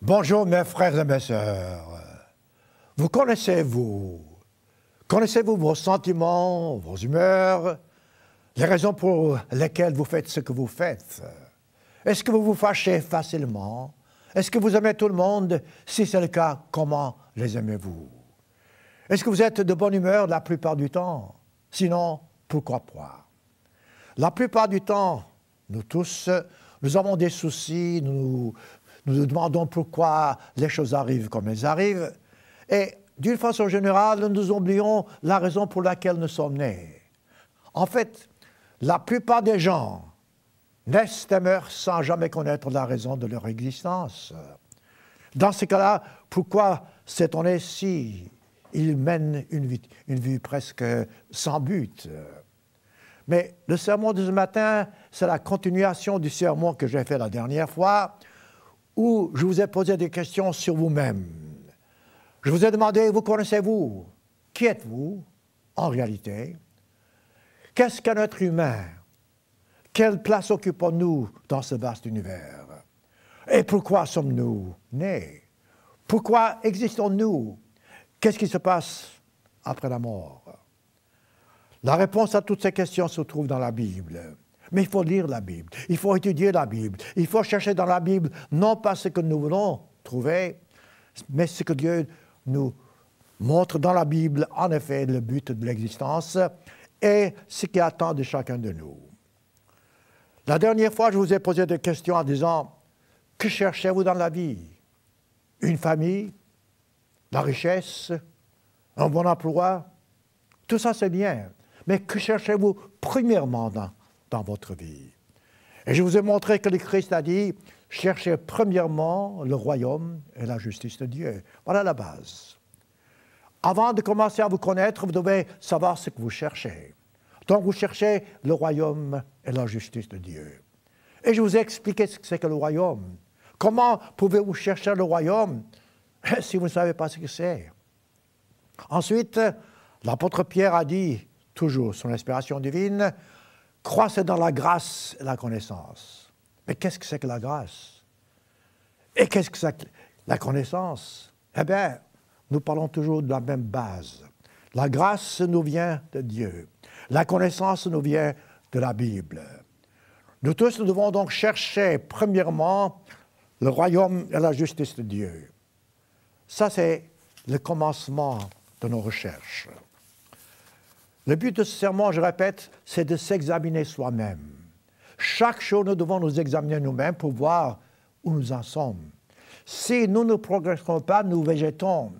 Bonjour mes frères et mes sœurs. Vous connaissez-vous? Connaissez-vous vos sentiments, vos humeurs, les raisons pour lesquelles vous faites ce que vous faites? Est-ce que vous vous fâchez facilement? Est-ce que vous aimez tout le monde? Si c'est le cas, comment les aimez-vous? Est-ce que vous êtes de bonne humeur la plupart du temps? Sinon, pourquoi pas? La plupart du temps, nous tous, nous avons des soucis, nous nous demandons pourquoi les choses arrivent comme elles arrivent. Et d'une façon générale, nous oublions la raison pour laquelle nous sommes nés. En fait, la plupart des gens naissent et meurent sans jamais connaître la raison de leur existence. Dans ce cas-là, pourquoi s'est-on né si ils mènent une vie presque sans but? Mais le sermon de ce matin, c'est la continuation du sermon que j'ai fait la dernière fois, où je vous ai posé des questions sur vous-même. Je vous ai demandé, vous connaissez-vous? Qui êtes-vous en réalité? Qu'est-ce qu'un être humain? Quelle place occupons-nous dans ce vaste univers? Et pourquoi sommes-nous nés? Pourquoi existons-nous? Qu'est-ce qui se passe après la mort? La réponse à toutes ces questions se trouve dans la Bible. Mais il faut lire la Bible, il faut étudier la Bible, il faut chercher dans la Bible non pas ce que nous voulons trouver, mais ce que Dieu nous montre dans la Bible, en effet, le but de l'existence et ce qui attend de chacun de nous. La dernière fois, je vous ai posé des questions en disant, que cherchez-vous dans la vie? Une famille? La richesse? Un bon emploi? Tout ça, c'est bien. Mais que cherchez-vous premièrement dans votre vie? Et je vous ai montré que le Christ a dit, cherchez premièrement le royaume et la justice de Dieu. Voilà la base. Avant de commencer à vous connaître, vous devez savoir ce que vous cherchez. Donc vous cherchez le royaume et la justice de Dieu. Et je vous ai expliqué ce que c'est que le royaume. Comment pouvez-vous chercher le royaume si vous ne savez pas ce que c'est? Ensuite, l'apôtre Pierre a dit, toujours son inspiration divine, croissez dans la grâce et la connaissance. Mais qu'est-ce que c'est que la grâce? Et qu'est-ce que c'est que la connaissance? Eh bien, nous parlons toujours de la même base. La grâce nous vient de Dieu. La connaissance nous vient de la Bible. Nous tous, nous devons donc chercher premièrement le royaume et la justice de Dieu. Ça, c'est le commencement de nos recherches. Le but de ce sermon, je répète, c'est de s'examiner soi-même. Chaque jour, nous devons nous examiner nous-mêmes pour voir où nous en sommes. Si nous ne progressons pas, nous végétons.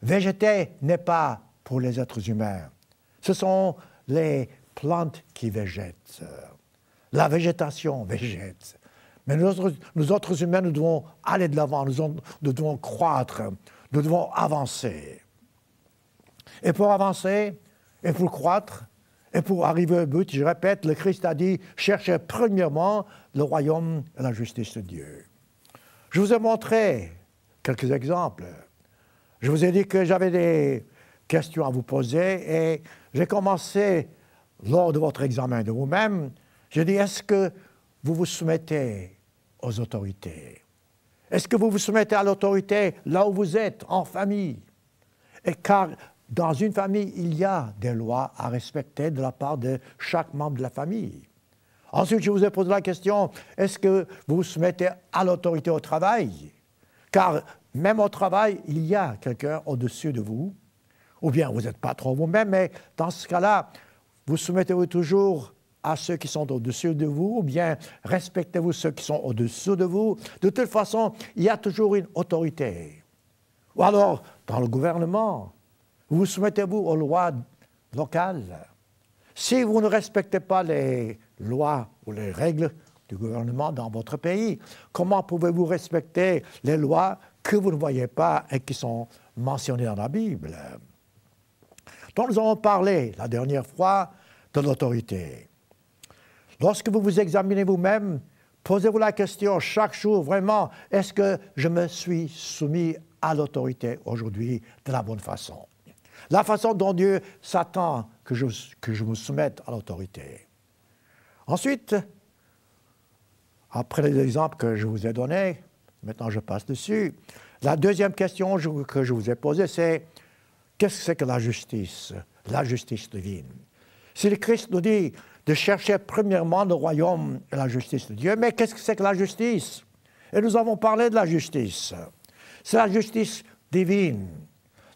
Végéter n'est pas pour les êtres humains. Ce sont les plantes qui végètent. La végétation végète. Mais nous autres humains, nous devons aller de l'avant, nous devons croître, nous devons avancer. Et pour avancer, et pour croître, et pour arriver au but, je répète, le Christ a dit, cherchez premièrement le royaume et la justice de Dieu. Je vous ai montré quelques exemples. Je vous ai dit que j'avais des questions à vous poser et j'ai commencé, lors de votre examen de vous-même, j'ai dit, est-ce que vous vous soumettez aux autorités? Est-ce que vous vous soumettez à l'autorité là où vous êtes, en famille? Et car dans une famille, il y a des lois à respecter de la part de chaque membre de la famille. Ensuite, je vous ai posé la question, est-ce que vous vous soumettez à l'autorité au travail? Car même au travail, il y a quelqu'un au-dessus de vous, ou bien vous n'êtes pas trop vous-même, mais dans ce cas-là, vous soumettez-vous toujours à ceux qui sont au-dessus de vous, ou bien respectez-vous ceux qui sont au-dessous de vous? De toute façon, il y a toujours une autorité. Ou alors, dans le gouvernement, vous soumettez-vous aux lois locales? Si vous ne respectez pas les lois ou les règles du gouvernement dans votre pays, comment pouvez-vous respecter les lois que vous ne voyez pas et qui sont mentionnées dans la Bible? Donc nous avons parlé la dernière fois de l'autorité. Lorsque vous vous examinez vous-même, posez-vous la question chaque jour, vraiment, est-ce que je me suis soumis à l'autorité aujourd'hui de la bonne façon? La façon dont Dieu s'attend que je me soumette à l'autorité. Ensuite, après les exemples que je vous ai donnés, Maintenant, je passe dessus. La deuxième question que je vous ai posée, c'est qu'est-ce que c'est que la justice divine? Si le Christ nous dit de chercher premièrement le royaume et la justice de Dieu, mais qu'est-ce que c'est que la justice? Et nous avons parlé de la justice. C'est la justice divine.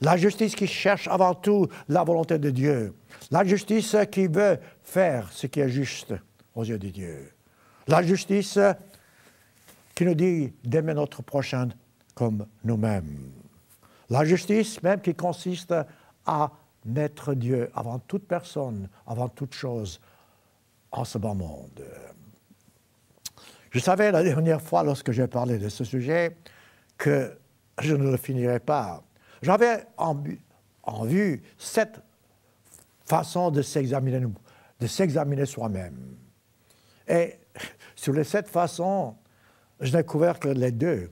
La justice qui cherche avant tout la volonté de Dieu. La justice qui veut faire ce qui est juste aux yeux de Dieu. La justice qui nous dit d'aimer notre prochain comme nous-mêmes. La justice même qui consiste à mettre Dieu avant toute personne, avant toute chose en ce bas monde. Je savais la dernière fois, lorsque j'ai parlé de ce sujet, que je ne le finirais pas. J'avais en vue 7 façons de s'examiner soi-même. Et sur les 7 façons, je n'ai découvert que les 2,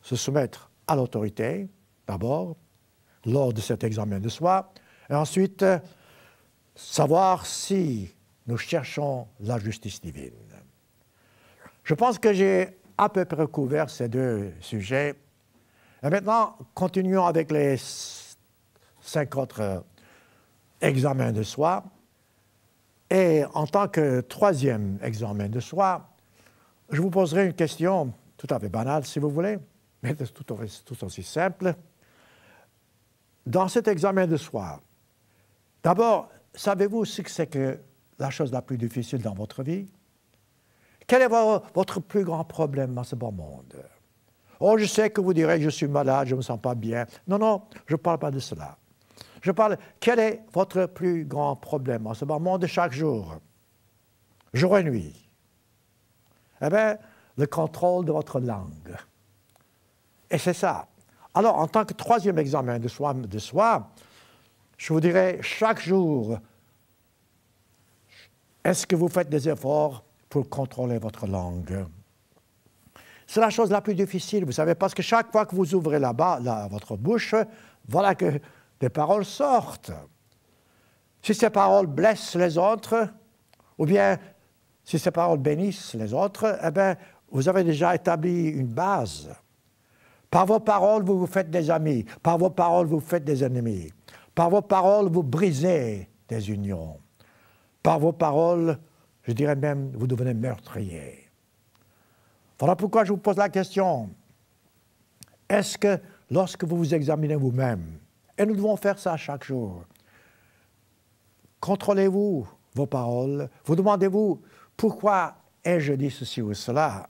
se soumettre à l'autorité, d'abord, lors de cet examen de soi, et ensuite, savoir si nous cherchons la justice divine. Je pense que j'ai à peu près couvert ces 2 sujets. Et maintenant, continuons avec les 5 autres examens de soi. Et en tant que 3e examen de soi, je vous poserai une question tout à fait banale, si vous voulez, mais tout aussi simple. Dans cet examen de soi, d'abord, savez-vous ce que c'est que la chose la plus difficile dans votre vie? Quel est votre plus grand problème dans ce beau monde? Oh, je sais que vous direz, je suis malade, je ne me sens pas bien. Non, non, je ne parle pas de cela. Je parle, quel est votre plus grand problème en ce beau monde de chaque jour? Jour et nuit. Eh bien, le contrôle de votre langue. Et c'est ça. Alors, en tant que 3e examen de soi, je vous dirais, chaque jour, est-ce que vous faites des efforts pour contrôler votre langue? C'est la chose la plus difficile, vous savez, parce que chaque fois que vous ouvrez votre bouche, voilà que des paroles sortent. Si ces paroles blessent les autres, ou bien si ces paroles bénissent les autres, eh bien, vous avez déjà établi une base. Par vos paroles, vous vous faites des amis. Par vos paroles, vous faites des ennemis. Par vos paroles, vous brisez des unions. Par vos paroles, je dirais même, vous devenez meurtrier. Voilà pourquoi je vous pose la question. Est-ce que lorsque vous vous examinez vous-même, et nous devons faire ça chaque jour, contrôlez-vous vos paroles, vous demandez-vous pourquoi ai-je dit ceci ou cela?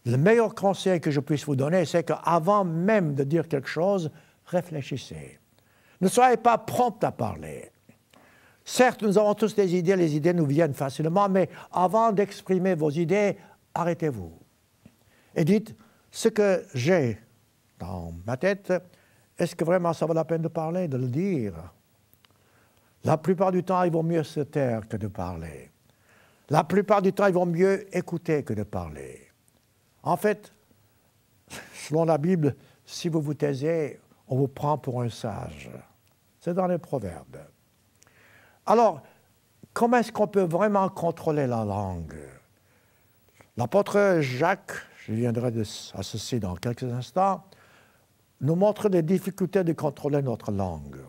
Le meilleur conseil que je puisse vous donner, c'est qu'avant même de dire quelque chose, réfléchissez. Ne soyez pas prompt à parler. Certes, nous avons tous des idées, les idées nous viennent facilement, mais avant d'exprimer vos idées, arrêtez-vous et dites ce que j'ai dans ma tête, est-ce que vraiment ça vaut la peine de parler, de le dire? La plupart du temps, il vaut mieux se taire que de parler. La plupart du temps, il vaut mieux écouter que de parler. En fait, selon la Bible, si vous vous taisez, on vous prend pour un sage. C'est dans les Proverbes. Alors, comment est-ce qu'on peut vraiment contrôler la langue? L'apôtre Jacques, je viendrai à ceci dans quelques instants, nous montre les difficultés de contrôler notre langue.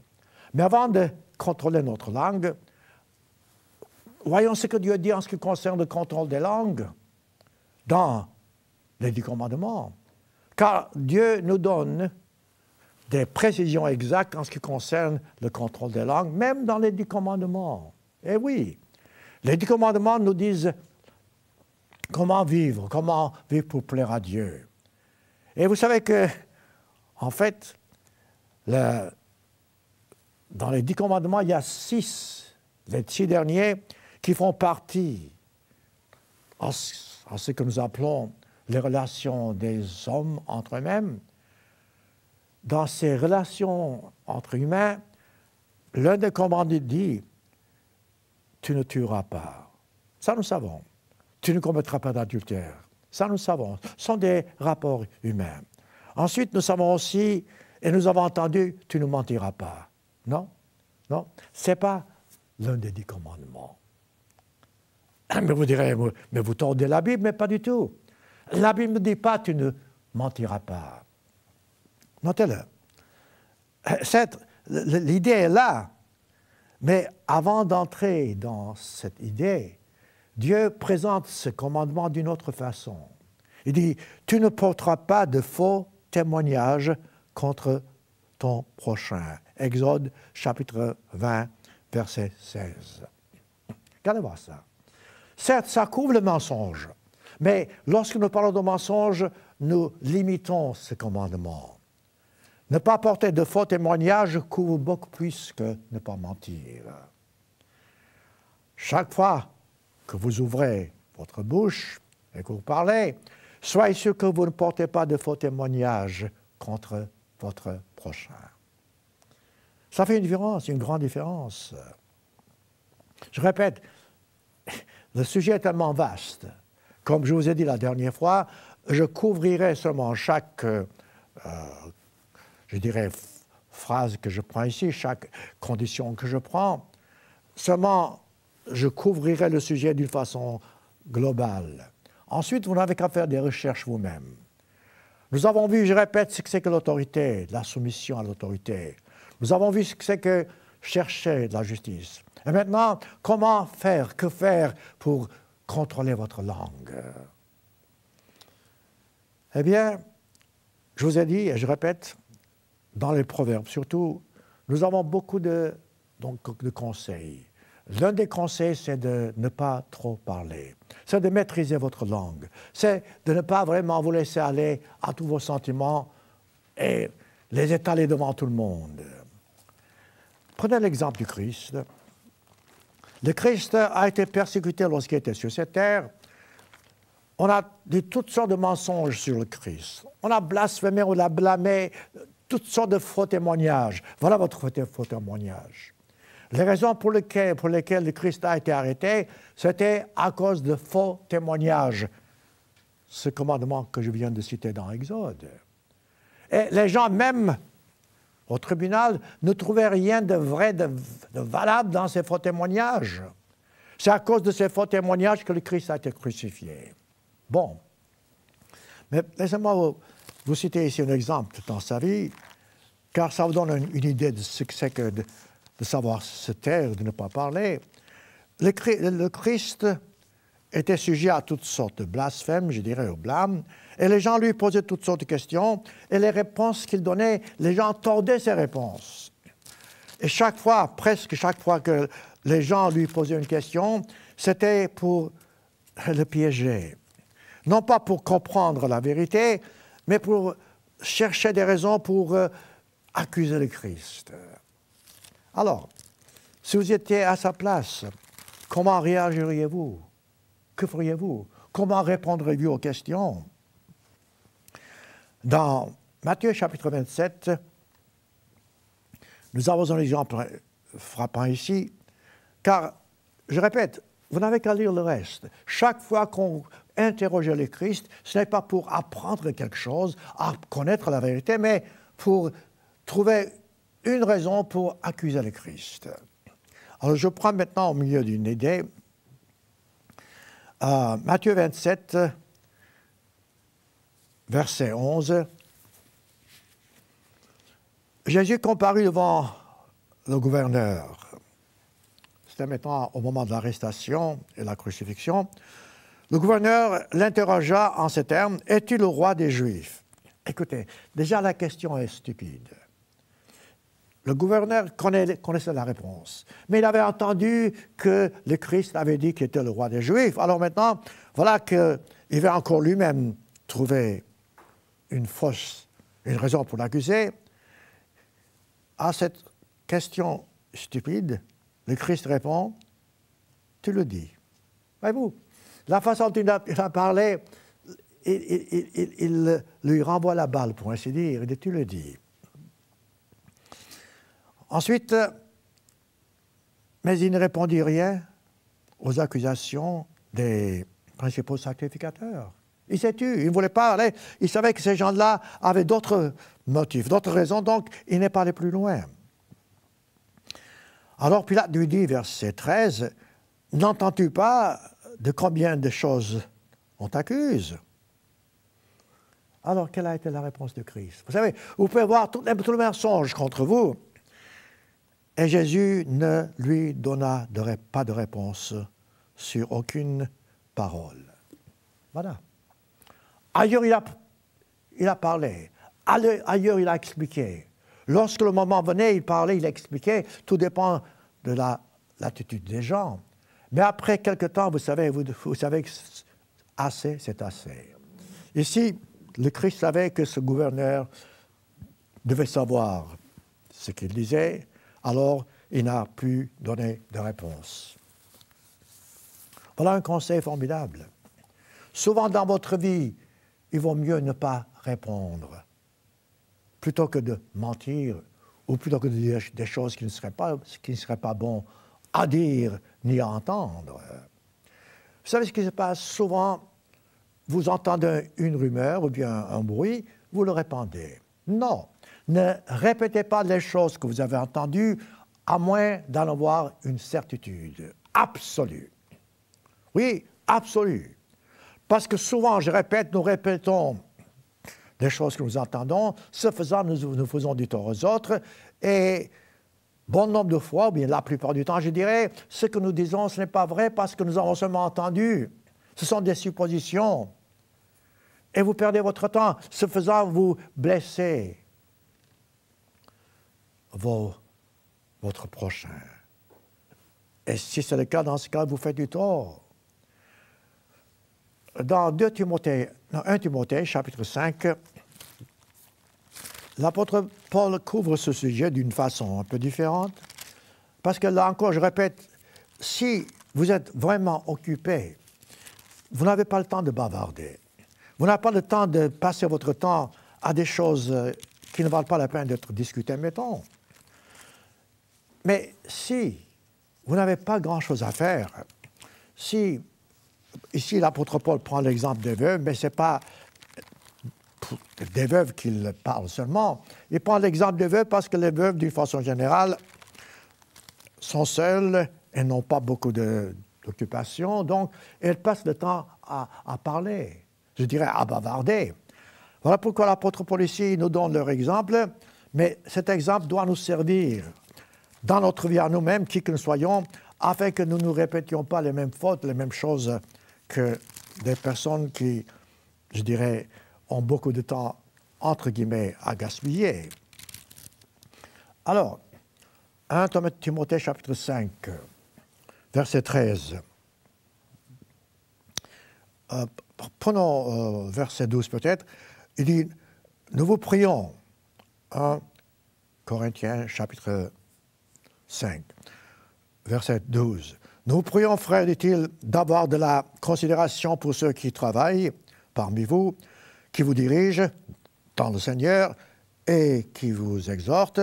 Mais avant de contrôler notre langue, voyons ce que Dieu dit en ce qui concerne le contrôle des langues dans les 10 commandements. Car Dieu nous donne des précisions exactes en ce qui concerne le contrôle des langues, même dans les 10 commandements. Eh oui, les 10 commandements nous disent comment vivre pour plaire à Dieu. Et vous savez que, en fait, dans les 10 commandements, il y a 6, les 6 derniers, qui font partie en ce que nous appelons les relations des hommes entre eux-mêmes. Dans ces relations entre humains, l'un des commandements dit « Tu ne tueras pas ». Ça, nous savons. « Tu ne commettras pas d'adultère ». Ça, nous savons. Ce sont des rapports humains. Ensuite, nous savons aussi, et nous avons entendu « Tu ne mentiras pas ». Non, non, ce n'est pas l'un des 10 commandements. Mais vous direz, mais vous tordez la Bible, mais pas du tout. La Bible ne dit pas tu ne mentira pas. Notez-le. L'idée est là, mais avant d'entrer dans cette idée, Dieu présente ce commandement d'une autre façon. Il dit, « Tu ne porteras pas de faux témoignages contre ton prochain. » Exode chapitre 20, verset 16. Regardez voir ça. Certes, ça couvre le mensonge, mais lorsque nous parlons de mensonge, nous limitons ce commandement. Ne pas porter de faux témoignages couvre beaucoup plus que ne pas mentir. Chaque fois que vous ouvrez votre bouche et que vous parlez, soyez sûr que vous ne portez pas de faux témoignages contre votre prochain. Ça fait une différence, une grande différence. Je répète, le sujet est tellement vaste. Comme je vous ai dit la dernière fois, je couvrirai seulement chaque, je dirais, phrase que je prends ici, chaque condition que je prends. Seulement, je couvrirai le sujet d'une façon globale. Ensuite, vous n'avez qu'à faire des recherches vous-même. Nous avons vu, je répète, ce que c'est que l'autorité, la soumission à l'autorité. Nous avons vu ce que c'est que chercher de la justice. Et maintenant, comment faire, que faire pour contrôler votre langue? Eh bien, je vous ai dit, et je répète, dans les proverbes surtout, nous avons beaucoup de conseils. L'un des conseils, c'est de ne pas trop parler. C'est de maîtriser votre langue. C'est de ne pas vraiment vous laisser aller à tous vos sentiments et les étaler devant tout le monde. Prenez l'exemple du Christ. Le Christ a été persécuté lorsqu'il était sur cette terre. On a dit toutes sortes de mensonges sur le Christ. On a blasphémé, on l'a blâmé, toutes sortes de faux témoignages. Voilà votre faux témoignage. Les raisons pour lesquelles le Christ a été arrêté, c'était à cause de faux témoignages. Ce commandement que je viens de citer dans Exode. Et les gens, même au tribunal, ne trouvaient rien de vrai, de valable dans ces faux témoignages. C'est à cause de ces faux témoignages que le Christ a été crucifié. Bon. Mais laissez-moi vous citer ici un exemple dans sa vie, car ça vous donne une idée de ce que c'est que de savoir se taire, de ne pas parler. Le Christ était sujet à toutes sortes de blasphèmes, je dirais, au blâme, et les gens lui posaient toutes sortes de questions, et les réponses qu'il donnait, les gens tordaient ses réponses. Et chaque fois, presque chaque fois que les gens lui posaient une question, c'était pour le piéger. Non pas pour comprendre la vérité, mais pour chercher des raisons pour accuser le Christ. Alors, si vous étiez à sa place, comment réagiriez-vous? Que feriez-vous? Comment répondriez-vous aux questions? Dans Matthieu chapitre 27, nous avons un exemple frappant ici, car, je répète, vous n'avez qu'à lire le reste. Chaque fois qu'on interroge le Christ, ce n'est pas pour apprendre quelque chose, à connaître la vérité, mais pour trouver une raison pour accuser le Christ. Alors, je prends maintenant au milieu d'une idée. Matthieu 27, verset 11. Jésus comparut devant le gouverneur. C'était maintenant au moment de l'arrestation et de la crucifixion. Le gouverneur l'interrogea en ces termes, « Es-tu le roi des Juifs ?» Écoutez, déjà la question est stupide. Le gouverneur connaissait la réponse, mais il avait entendu que le Christ avait dit qu'il était le roi des Juifs. Alors maintenant, voilà qu'il va encore lui-même trouver une raison pour l'accuser. À cette question stupide, le Christ répond, « Tu le dis. » Voyez-vous, la façon dont il a parlé, il lui renvoie la balle, pour ainsi dire. Il dit, « Tu le dis. » Ensuite, mais il ne répondit rien aux accusations des principaux sacrificateurs. Il s'est tu, il ne voulait pas aller. Il savait que ces gens-là avaient d'autres motifs, d'autres raisons, donc il n'est pas allé plus loin. Alors Pilate lui dit, verset 13, « N'entends-tu pas de combien de choses on t'accuse ?» Alors, quelle a été la réponse de Christ? Vous savez, vous pouvez voir tout le mensonge contre vous, et Jésus ne lui donna pas de réponse sur aucune parole. Voilà. Ailleurs, il a parlé. Ailleurs, il a expliqué. Lorsque le moment venait, il parlait, il expliquait. Tout dépend de l'attitude des gens. Mais après quelque temps, vous savez que assez, c'est assez. Ici, le Christ savait que ce gouverneur devait savoir ce qu'il disait, alors il n'a pu donner de réponse. Voilà un conseil formidable. Souvent dans votre vie, il vaut mieux ne pas répondre, plutôt que de mentir, ou plutôt que de dire des choses qui ne seraient pas bon à dire ni à entendre. Vous savez ce qui se passe souvent? Vous entendez une rumeur ou bien un bruit, vous le répandez. Non, ne répétez pas les choses que vous avez entendues, à moins d'en avoir une certitude absolue. Oui, absolue. Parce que souvent, nous répétons des choses que nous entendons, ce faisant, nous faisons du tort aux autres, et bon nombre de fois, ou bien la plupart du temps, je dirais, ce que nous disons, ce n'est pas vrai parce que nous avons seulement entendu. Ce sont des suppositions. Et vous perdez votre temps. Ce faisant, vous blessez votre prochain. Et si c'est le cas, dans ce cas, vous faites du tort. Dans 1 Timothée, chapitre 5, l'apôtre Paul couvre ce sujet d'une façon un peu différente. Parce que là encore, je répète, si vous êtes vraiment occupé, vous n'avez pas le temps de bavarder. Vous n'avez pas le temps de passer votre temps à des choses qui ne valent pas la peine d'être discutées, mettons. Mais si vous n'avez pas grand-chose à faire, ici l'apôtre Paul prend l'exemple des veuves, mais ce n'est pas des veuves qu'il parle seulement. Il prend l'exemple des veuves parce que les veuves, d'une façon générale, sont seules et n'ont pas beaucoup d'occupation, donc elles passent le temps à parler. Je dirais à bavarder. Voilà pourquoi l'apôtre Paul ici nous donne leur exemple, mais cet exemple doit nous servir dans notre vie à nous-mêmes, qui que nous soyons, afin que nous ne répétions pas les mêmes fautes, les mêmes choses que des personnes qui, je dirais, ont beaucoup de temps, entre guillemets, à gaspiller. Alors, 1 Timothée chapitre 5, verset 13. Prenons verset 12 peut-être. Il dit, nous vous prions, 1 Corinthiens chapitre 5, verset 12. Nous vous prions, frères, dit-il, d'avoir de la considération pour ceux qui travaillent parmi vous, qui vous dirigent dans le Seigneur et qui vous exhortent.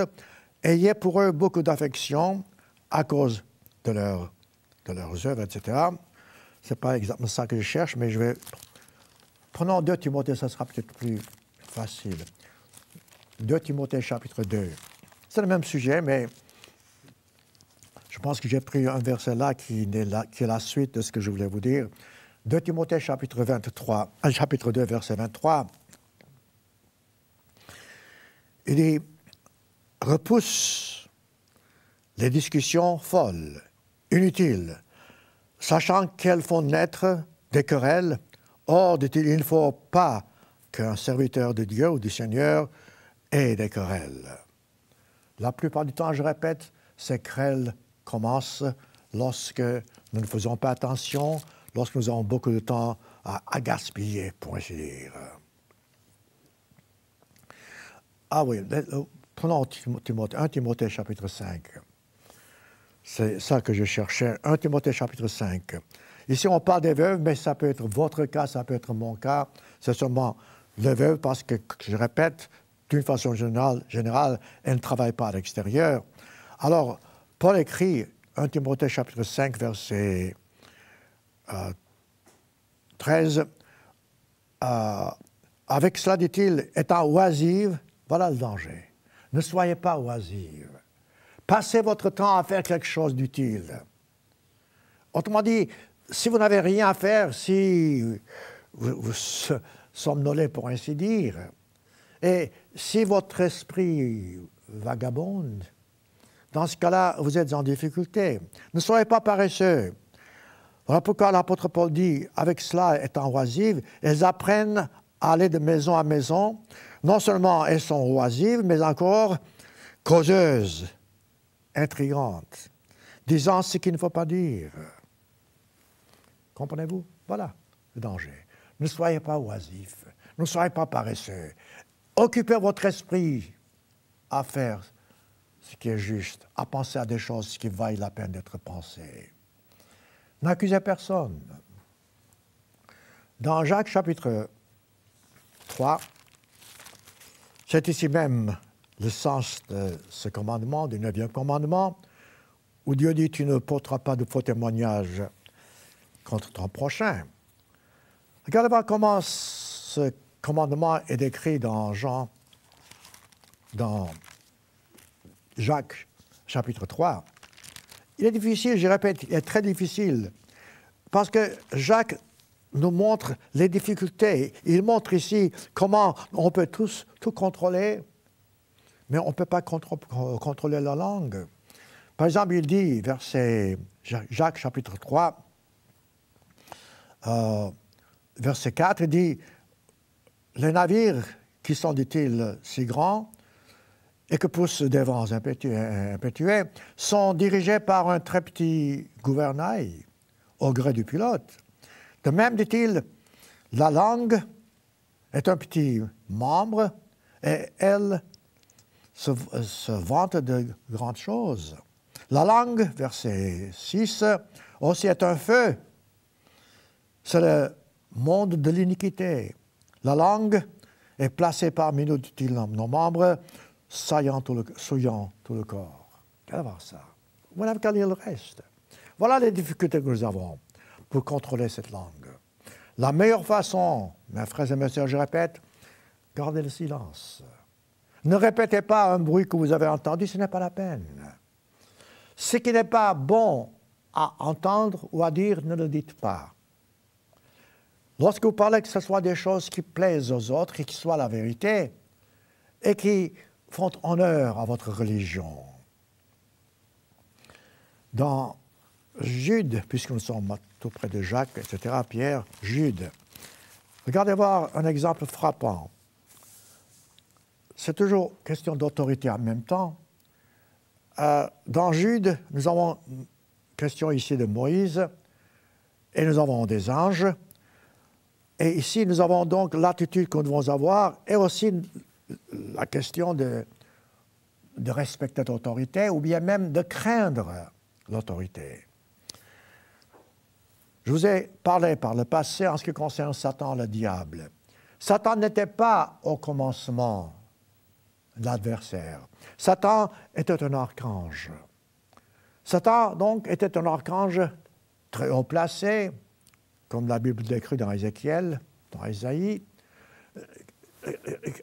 Ayez pour eux beaucoup d'affection à cause de leurs œuvres, etc. Ce n'est pas exactement ça que je cherche, mais je vais... Prenons 2 Timothée, ça sera peut-être plus facile. 2 Timothée, chapitre 2. C'est le même sujet, mais je pense que j'ai pris un verset là qui est la suite de ce que je voulais vous dire. 2 Timothée, chapitre 2, verset 23. Il dit, repousse les discussions folles, inutiles, sachant qu'elles font naître des querelles. Or, dit-il, il ne faut pas qu'un serviteur de Dieu ou du Seigneur ait des querelles. La plupart du temps, je répète, ces querelles commencent lorsque nous ne faisons pas attention, lorsque nous avons beaucoup de temps à gaspiller, pour ainsi dire. Ah oui, prenons 1 Timothée chapitre 5. C'est ça que je cherchais, 1 Timothée chapitre 5. Ici, on parle des veuves, mais ça peut être votre cas, ça peut être mon cas. C'est seulement les veuves parce que, je répète, d'une façon générale, elles ne travaillent pas à l'extérieur. Alors, Paul écrit 1 Timothée chapitre 5, verset 13. Avec cela, dit-il, étant oisive, voilà le danger. Ne soyez pas oisive. Passez votre temps à faire quelque chose d'utile. Autrement dit, si vous n'avez rien à faire, si vous somnolez pour ainsi dire. Et si votre esprit vagabonde, dans ce cas-là, vous êtes en difficulté. Ne soyez pas paresseux. Voilà pourquoi l'apôtre Paul dit, avec cela étant oisives, elles apprennent à aller de maison à maison. Non seulement elles sont oisives, mais encore causeuses, intrigantes, disant ce qu'il ne faut pas dire. Comprenez-vous? Voilà le danger. Ne soyez pas oisifs, ne soyez pas paresseux. Occupez votre esprit à faire ce qui est juste, à penser à des choses qui valent la peine d'être pensées. N'accusez personne. Dans Jacques chapitre 3, c'est ici même le sens de ce commandement, du 9e commandement, où Dieu dit « Tu ne porteras pas de faux témoignages contre ton prochain ». Regardez voir comment ce commandement est décrit dans Jacques chapitre 3. Il est difficile, je répète, il est très difficile, parce que Jacques nous montre les difficultés. Il montre ici comment on peut tout contrôler, mais on ne peut pas contrôler la langue. Par exemple, il dit, Jacques chapitre 3, verset 4, il dit « Les navires qui sont, dit-il, si grands et que poussent des vents impétueux sont dirigés par un très petit gouvernail au gré du pilote. De même, dit-il, la langue est un petit membre et elle se vante de grandes choses. La langue, verset 6, aussi est un feu. C'est le monde de l'iniquité. La langue est placée parmi nous, dit-il, nos membres, souillant tout le corps. Allez voir ça. Voilà quel est le reste. Voilà les difficultés que nous avons pour contrôler cette langue. La meilleure façon, mes frères et mes sœurs, je répète, gardez le silence. Ne répétez pas un bruit que vous avez entendu, ce n'est pas la peine. Ce qui n'est pas bon à entendre ou à dire, ne le dites pas. Lorsque vous parlez, que ce soit des choses qui plaisent aux autres et qui soient la vérité et qui font honneur à votre religion. Dans Jude, puisque nous sommes tout près de Jacques, etc., Pierre, Jude. Regardez voir un exemple frappant. C'est toujours question d'autorité en même temps. Dans Jude, nous avons question ici de Moïse et nous avons des anges. Et ici, nous avons donc l'attitude que nous devons avoir et aussi la question de respecter l'autorité ou bien même de craindre l'autorité. Je vous ai parlé par le passé en ce qui concerne Satan, le diable. Satan n'était pas au commencement l'adversaire. Satan était un archange. Satan, donc, était un archange très haut placé, comme la Bible décrit dans Ézéchiel, dans Ésaïe,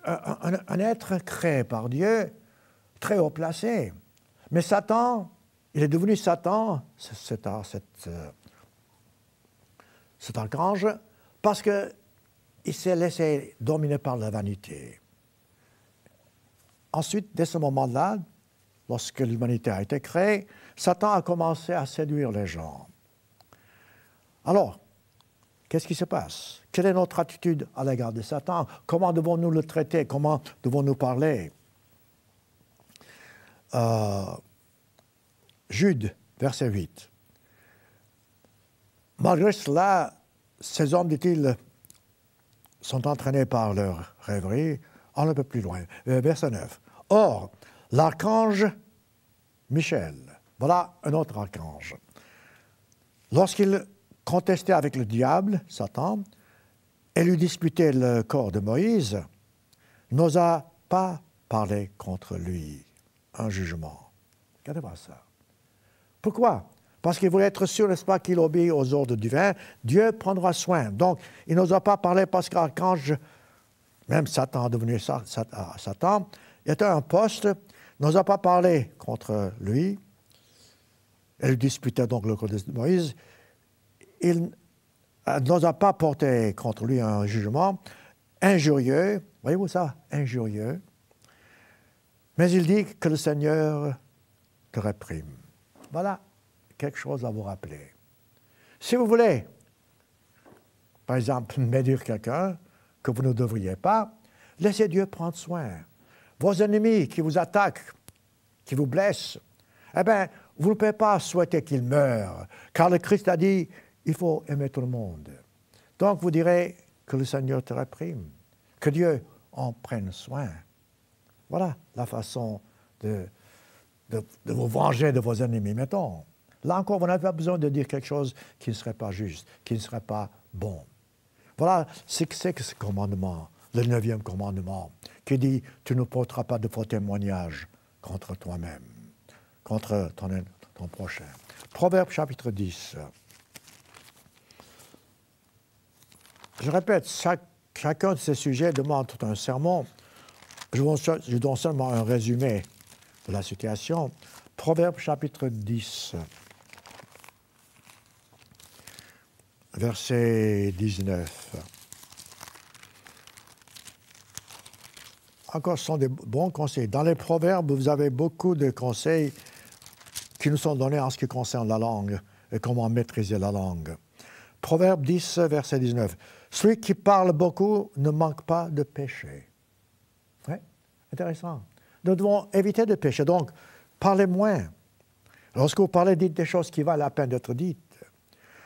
un être créé par Dieu, très haut placé. Mais Satan, il est devenu Satan, cet archange, parce qu'il s'est laissé dominer par la vanité. Ensuite, dès ce moment-là, lorsque l'humanité a été créée, Satan a commencé à séduire les gens. Alors, qu'est-ce qui se passe? Quelle est notre attitude à l'égard de Satan? Comment devons-nous le traiter? Comment devons-nous parler? Jude, verset 8. Malgré cela, ces hommes, dit-il, sont entraînés par leur rêverie. Un peu plus loin, verset 9. Or, l'archange Michel, voilà un autre archange, lorsqu'il contestait avec le diable, Satan, et lui disputait le corps de Moïse, n'osa pas parler contre lui un jugement. Regardez-moi ça. Pourquoi? Parce qu'il voulait être sûr, n'est-ce pas, qu'il obéit aux ordres divins. Dieu prendra soin. Donc, il n'osa pas parler parce qu'archange, même Satan, devenu Satan, était un poste, n'osa pas parler contre lui. Elle disputait donc le corps de Moïse. Il n'osa pas porter contre lui un jugement. injurieux. Voyez-vous ça? Injurieux. Mais il dit que le Seigneur te réprime. Voilà quelque chose à vous rappeler. Si vous voulez, par exemple, médire quelqu'un que vous ne devriez pas, laissez Dieu prendre soin. Vos ennemis qui vous attaquent, qui vous blessent, eh bien, vous ne pouvez pas souhaiter qu'ils meurent, car le Christ a dit, il faut aimer tout le monde. Donc, vous direz que le Seigneur te réprime, que Dieu en prenne soin. Voilà la façon de vous venger de vos ennemis. Mettons, là encore, vous n'avez pas besoin de dire quelque chose qui ne serait pas juste, qui ne serait pas bon. Voilà ce que c'est que ce commandement, le 9e commandement, qui dit « Tu ne porteras pas de faux témoignages contre toi-même, contre ton prochain. » Proverbe chapitre 10. Je répète, chacun de ces sujets demande tout un sermon. Je donne seulement un résumé de la situation. Proverbe chapitre 10, verset 19. Encore, ce sont des bons conseils. Dans les proverbes, vous avez beaucoup de conseils qui nous sont donnés en ce qui concerne la langue et comment maîtriser la langue. Proverbe 10, verset 19. Celui qui parle beaucoup ne manque pas de péché. Oui, intéressant. Nous devons éviter de pécher, donc parlez moins. Lorsque vous parlez, dites des choses qui valent la peine d'être dites.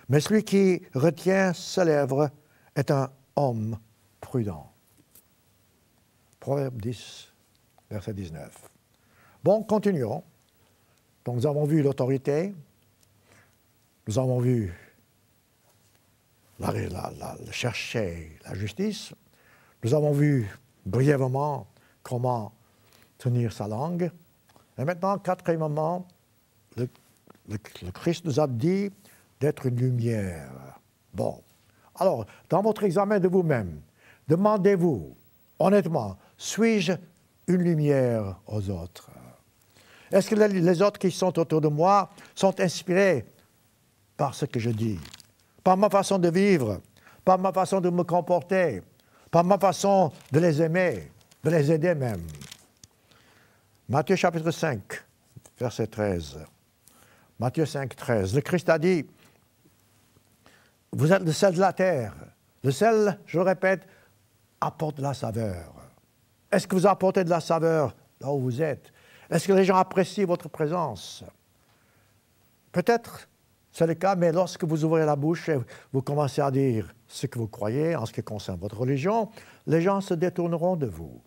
Mais celui qui retient ses lèvres est un homme prudent. Proverbe 10, verset 19. Bon, continuons. Donc nous avons vu l'autorité, nous avons vu chercher la justice, nous avons vu brièvement comment tenir sa langue. Et maintenant, quatrièmement, le Christ nous a dit d'être une lumière. Bon, alors, dans votre examen de vous-même, demandez-vous, honnêtement, suis-je une lumière aux autres? Est-ce que les autres qui sont autour de moi sont inspirés par ce que je dis, par ma façon de vivre, par ma façon de me comporter, par ma façon de les aimer, de les aider même? Matthieu chapitre 5, verset 13. Matthieu 5, 13. Le Christ a dit, vous êtes le sel de la terre. Le sel, je le répète, apporte de la saveur. Est-ce que vous apportez de la saveur là où vous êtes? Est-ce que les gens apprécient votre présence? Peut-être c'est le cas, mais lorsque vous ouvrez la bouche et vous commencez à dire ce que vous croyez en ce qui concerne votre religion, les gens se détourneront de vous.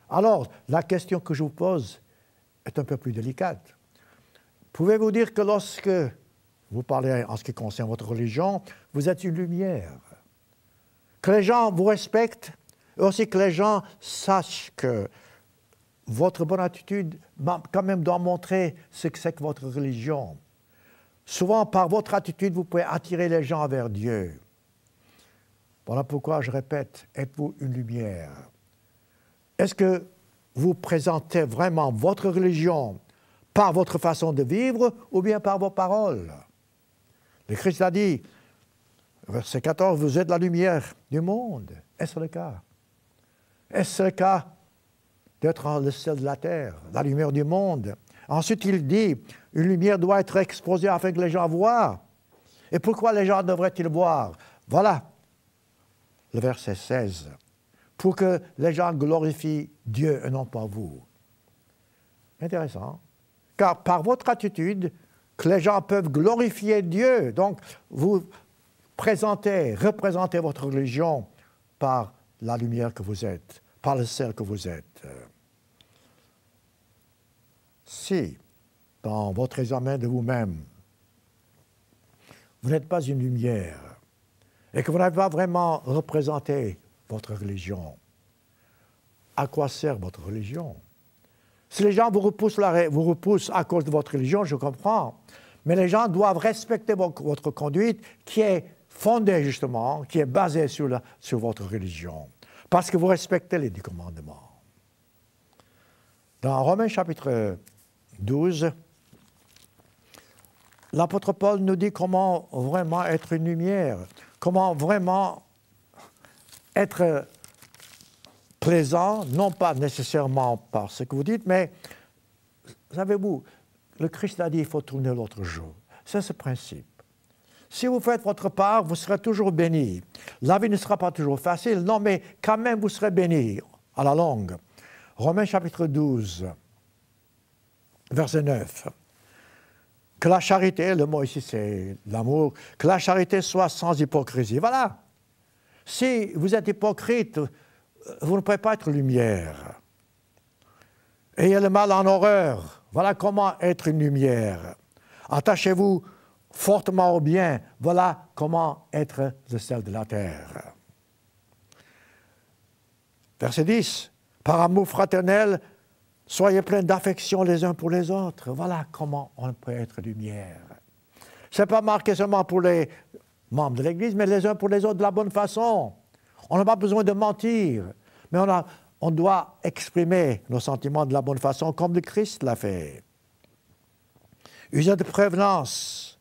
Alors, la question que je vous pose est un peu plus délicate. Pouvez-vous dire que lorsque vous parlez en ce qui concerne votre religion, vous êtes une lumière? Que les gens vous respectent, et aussi que les gens sachent que votre bonne attitude, quand même, doit montrer ce que c'est que votre religion. Souvent, par votre attitude, vous pouvez attirer les gens vers Dieu. Voilà pourquoi je répète, êtes-vous une lumière? Est-ce que vous présentez vraiment votre religion par votre façon de vivre ou bien par vos paroles? Le Christ a dit, verset 14, vous êtes la lumière du monde. Est-ce le cas? Est-ce le cas d'être le sel de la terre, la lumière du monde? Ensuite, il dit, une lumière doit être exposée afin que les gens voient. Et pourquoi les gens devraient-ils voir? Voilà le verset 16. Pour que les gens glorifient Dieu et non pas vous. Intéressant. Car par votre attitude, que les gens peuvent glorifier Dieu. Donc, vous représentez votre religion par la lumière que vous êtes, par le sel que vous êtes. Si, dans votre examen de vous-même, vous n'êtes pas une lumière et que vous n'avez pas vraiment représenté votre religion, à quoi sert votre religion? Si les gens vous repoussent à cause de votre religion, je comprends, mais les gens doivent respecter votre conduite qui est fondée justement, qui est basée sur votre religion, parce que vous respectez les 10 commandements. Dans Romains chapitre 12, l'apôtre Paul nous dit comment vraiment être une lumière, comment vraiment être plaisant, non pas nécessairement par ce que vous dites, mais, savez-vous, le Christ a dit qu'il faut tourner l'autre jour. C'est ce principe. Si vous faites votre part, vous serez toujours béni. La vie ne sera pas toujours facile, non, mais quand même, vous serez béni à la longue. Romains chapitre 12, verset 9. Que la charité, le mot ici c'est l'amour, que la charité soit sans hypocrisie. Voilà. Si vous êtes hypocrite, vous ne pouvez pas être lumière. Ayez le mal en horreur. Voilà comment être une lumière. Attachez-vous fortement au bien. Voilà comment être le sel de la terre. Verset 10. Par amour fraternel, soyez pleins d'affection les uns pour les autres. Voilà comment on peut être lumière. Ce n'est pas marqué seulement pour les membres de l'Église, mais les uns pour les autres de la bonne façon. On n'a pas besoin de mentir, mais on doit exprimer nos sentiments de la bonne façon, comme le Christ l'a fait. Usez de prévenance.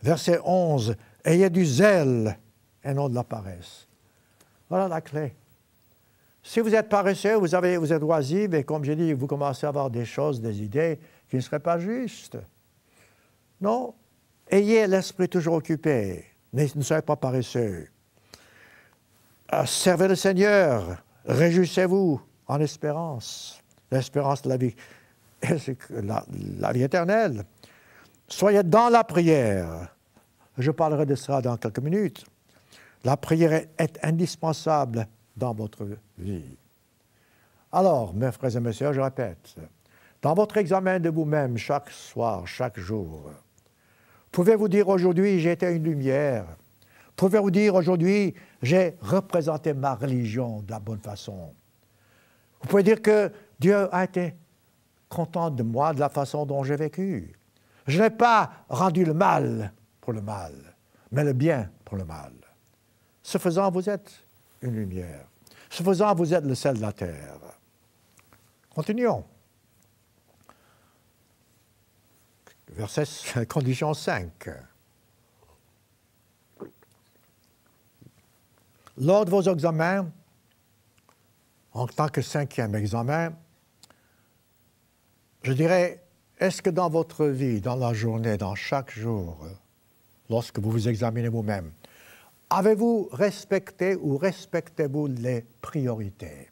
Verset 11. Ayez du zèle et non de la paresse. Voilà la clé. Si vous êtes paresseux, vous êtes oisif, et comme j'ai dit, vous commencez à avoir des choses, des idées qui ne seraient pas justes. Non. Ayez l'esprit toujours occupé. Ne soyez pas paresseux. Servez le Seigneur. Réjouissez-vous en espérance. L'espérance de la vie, la vie éternelle. Soyez dans la prière. Je parlerai de ça dans quelques minutes. La prière est indispensable dans votre vie. Alors, mes frères et mes sœurs, je répète, dans votre examen de vous-même, chaque soir, chaque jour, pouvez-vous dire aujourd'hui, j'ai été une lumière? Pouvez-vous dire aujourd'hui, j'ai représenté ma religion de la bonne façon? Vous pouvez dire que Dieu a été content de moi, de la façon dont j'ai vécu. Je n'ai pas rendu le mal pour le mal, mais le bien pour le mal. Ce faisant, vous êtes une lumière. Ce faisant, vous êtes le sel de la terre. Continuons. Verset condition 5. Lors de vos examens, en tant que 5e examen, je dirais, est-ce que dans votre vie, dans la journée, dans chaque jour, lorsque vous vous examinez vous-même, avez-vous respecté ou respectez-vous les priorités?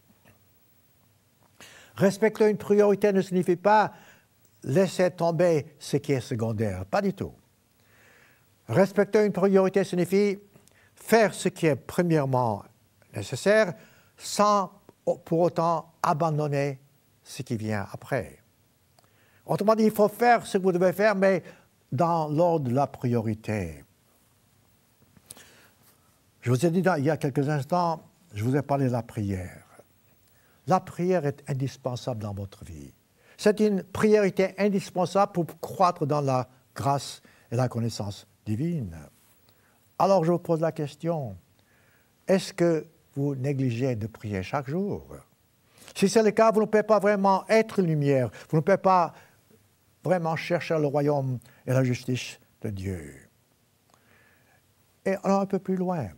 Respecter une priorité ne signifie pas laisser tomber ce qui est secondaire, pas du tout. Respecter une priorité signifie faire ce qui est premièrement nécessaire sans pour autant abandonner ce qui vient après. Autrement dit, il faut faire ce que vous devez faire, mais dans l'ordre de la priorité. Je vous ai dit il y a quelques instants, je vous ai parlé de la prière. La prière est indispensable dans votre vie. C'est une priorité indispensable pour croître dans la grâce et la connaissance divine. Alors je vous pose la question, est-ce que vous négligez de prier chaque jour? Si c'est le cas, vous ne pouvez pas vraiment être lumière, vous ne pouvez pas vraiment chercher le royaume et la justice de Dieu. Et alors un peu plus loin,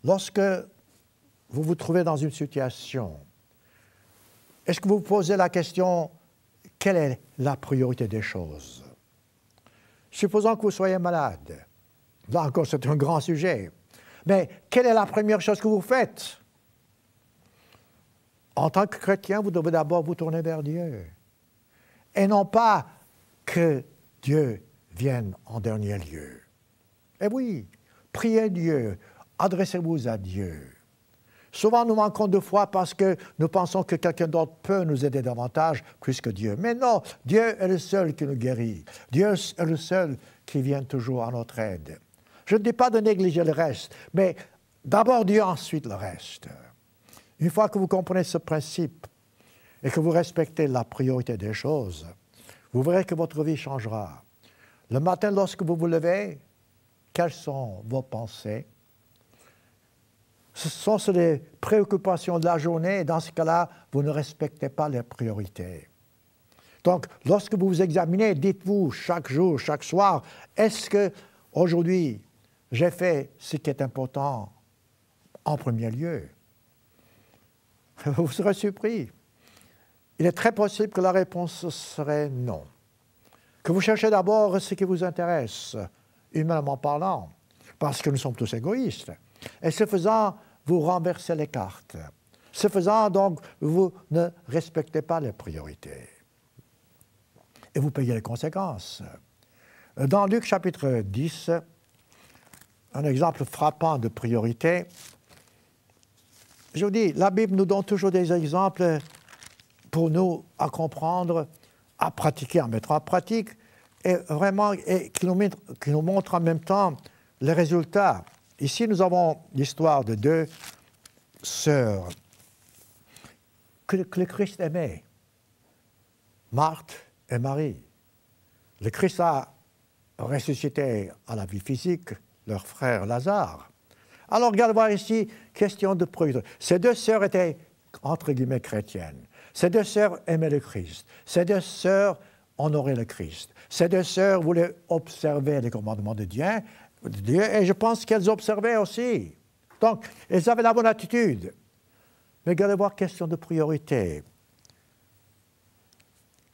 lorsque vous vous trouvez dans une situation, est-ce que vous vous posez la question, quelle est la priorité des choses? Supposons que vous soyez malade. Là encore, c'est un grand sujet. Mais quelle est la première chose que vous faites? En tant que chrétien, vous devez d'abord vous tourner vers Dieu. Et non pas que Dieu vienne en dernier lieu. Eh oui, priez Dieu, adressez-vous à Dieu. Souvent, nous manquons de foi parce que nous pensons que quelqu'un d'autre peut nous aider davantage plus que Dieu. Mais non, Dieu est le seul qui nous guérit. Dieu est le seul qui vient toujours à notre aide. Je ne dis pas de négliger le reste, mais d'abord Dieu, ensuite le reste. Une fois que vous comprenez ce principe et que vous respectez la priorité des choses, vous verrez que votre vie changera. Le matin, lorsque vous vous levez, quelles sont vos pensées? Ce sont les préoccupations de la journée, et dans ce cas-là, vous ne respectez pas les priorités. Donc, lorsque vous vous examinez, dites-vous chaque jour, chaque soir, est-ce que aujourd'hui, j'ai fait ce qui est important en premier lieu? vous serez surpris. Il est très possible que la réponse serait non. Que vous cherchez d'abord ce qui vous intéresse, humainement parlant, parce que nous sommes tous égoïstes. Et ce faisant, vous renversez les cartes. Ce faisant, donc, vous ne respectez pas les priorités. Et vous payez les conséquences. Dans Luc chapitre 10, un exemple frappant de priorité, je vous dis, la Bible nous donne toujours des exemples pour nous à comprendre, à pratiquer, à mettre en pratique, et vraiment qui nous montre en même temps les résultats. Ici, nous avons l'histoire de deux sœurs que le Christ aimait, Marthe et Marie. Le Christ a ressuscité à la vie physique leur frère Lazare. Alors, regardez voir ici, question de priorité. Ces deux sœurs étaient, entre guillemets, chrétiennes. Ces deux sœurs aimaient le Christ. Ces deux sœurs honoraient le Christ. Ces deux sœurs voulaient observer les commandements de Dieu, et je pense qu'elles observaient aussi. Donc, elles avaient la bonne attitude. Mais regardez voir, question de priorité.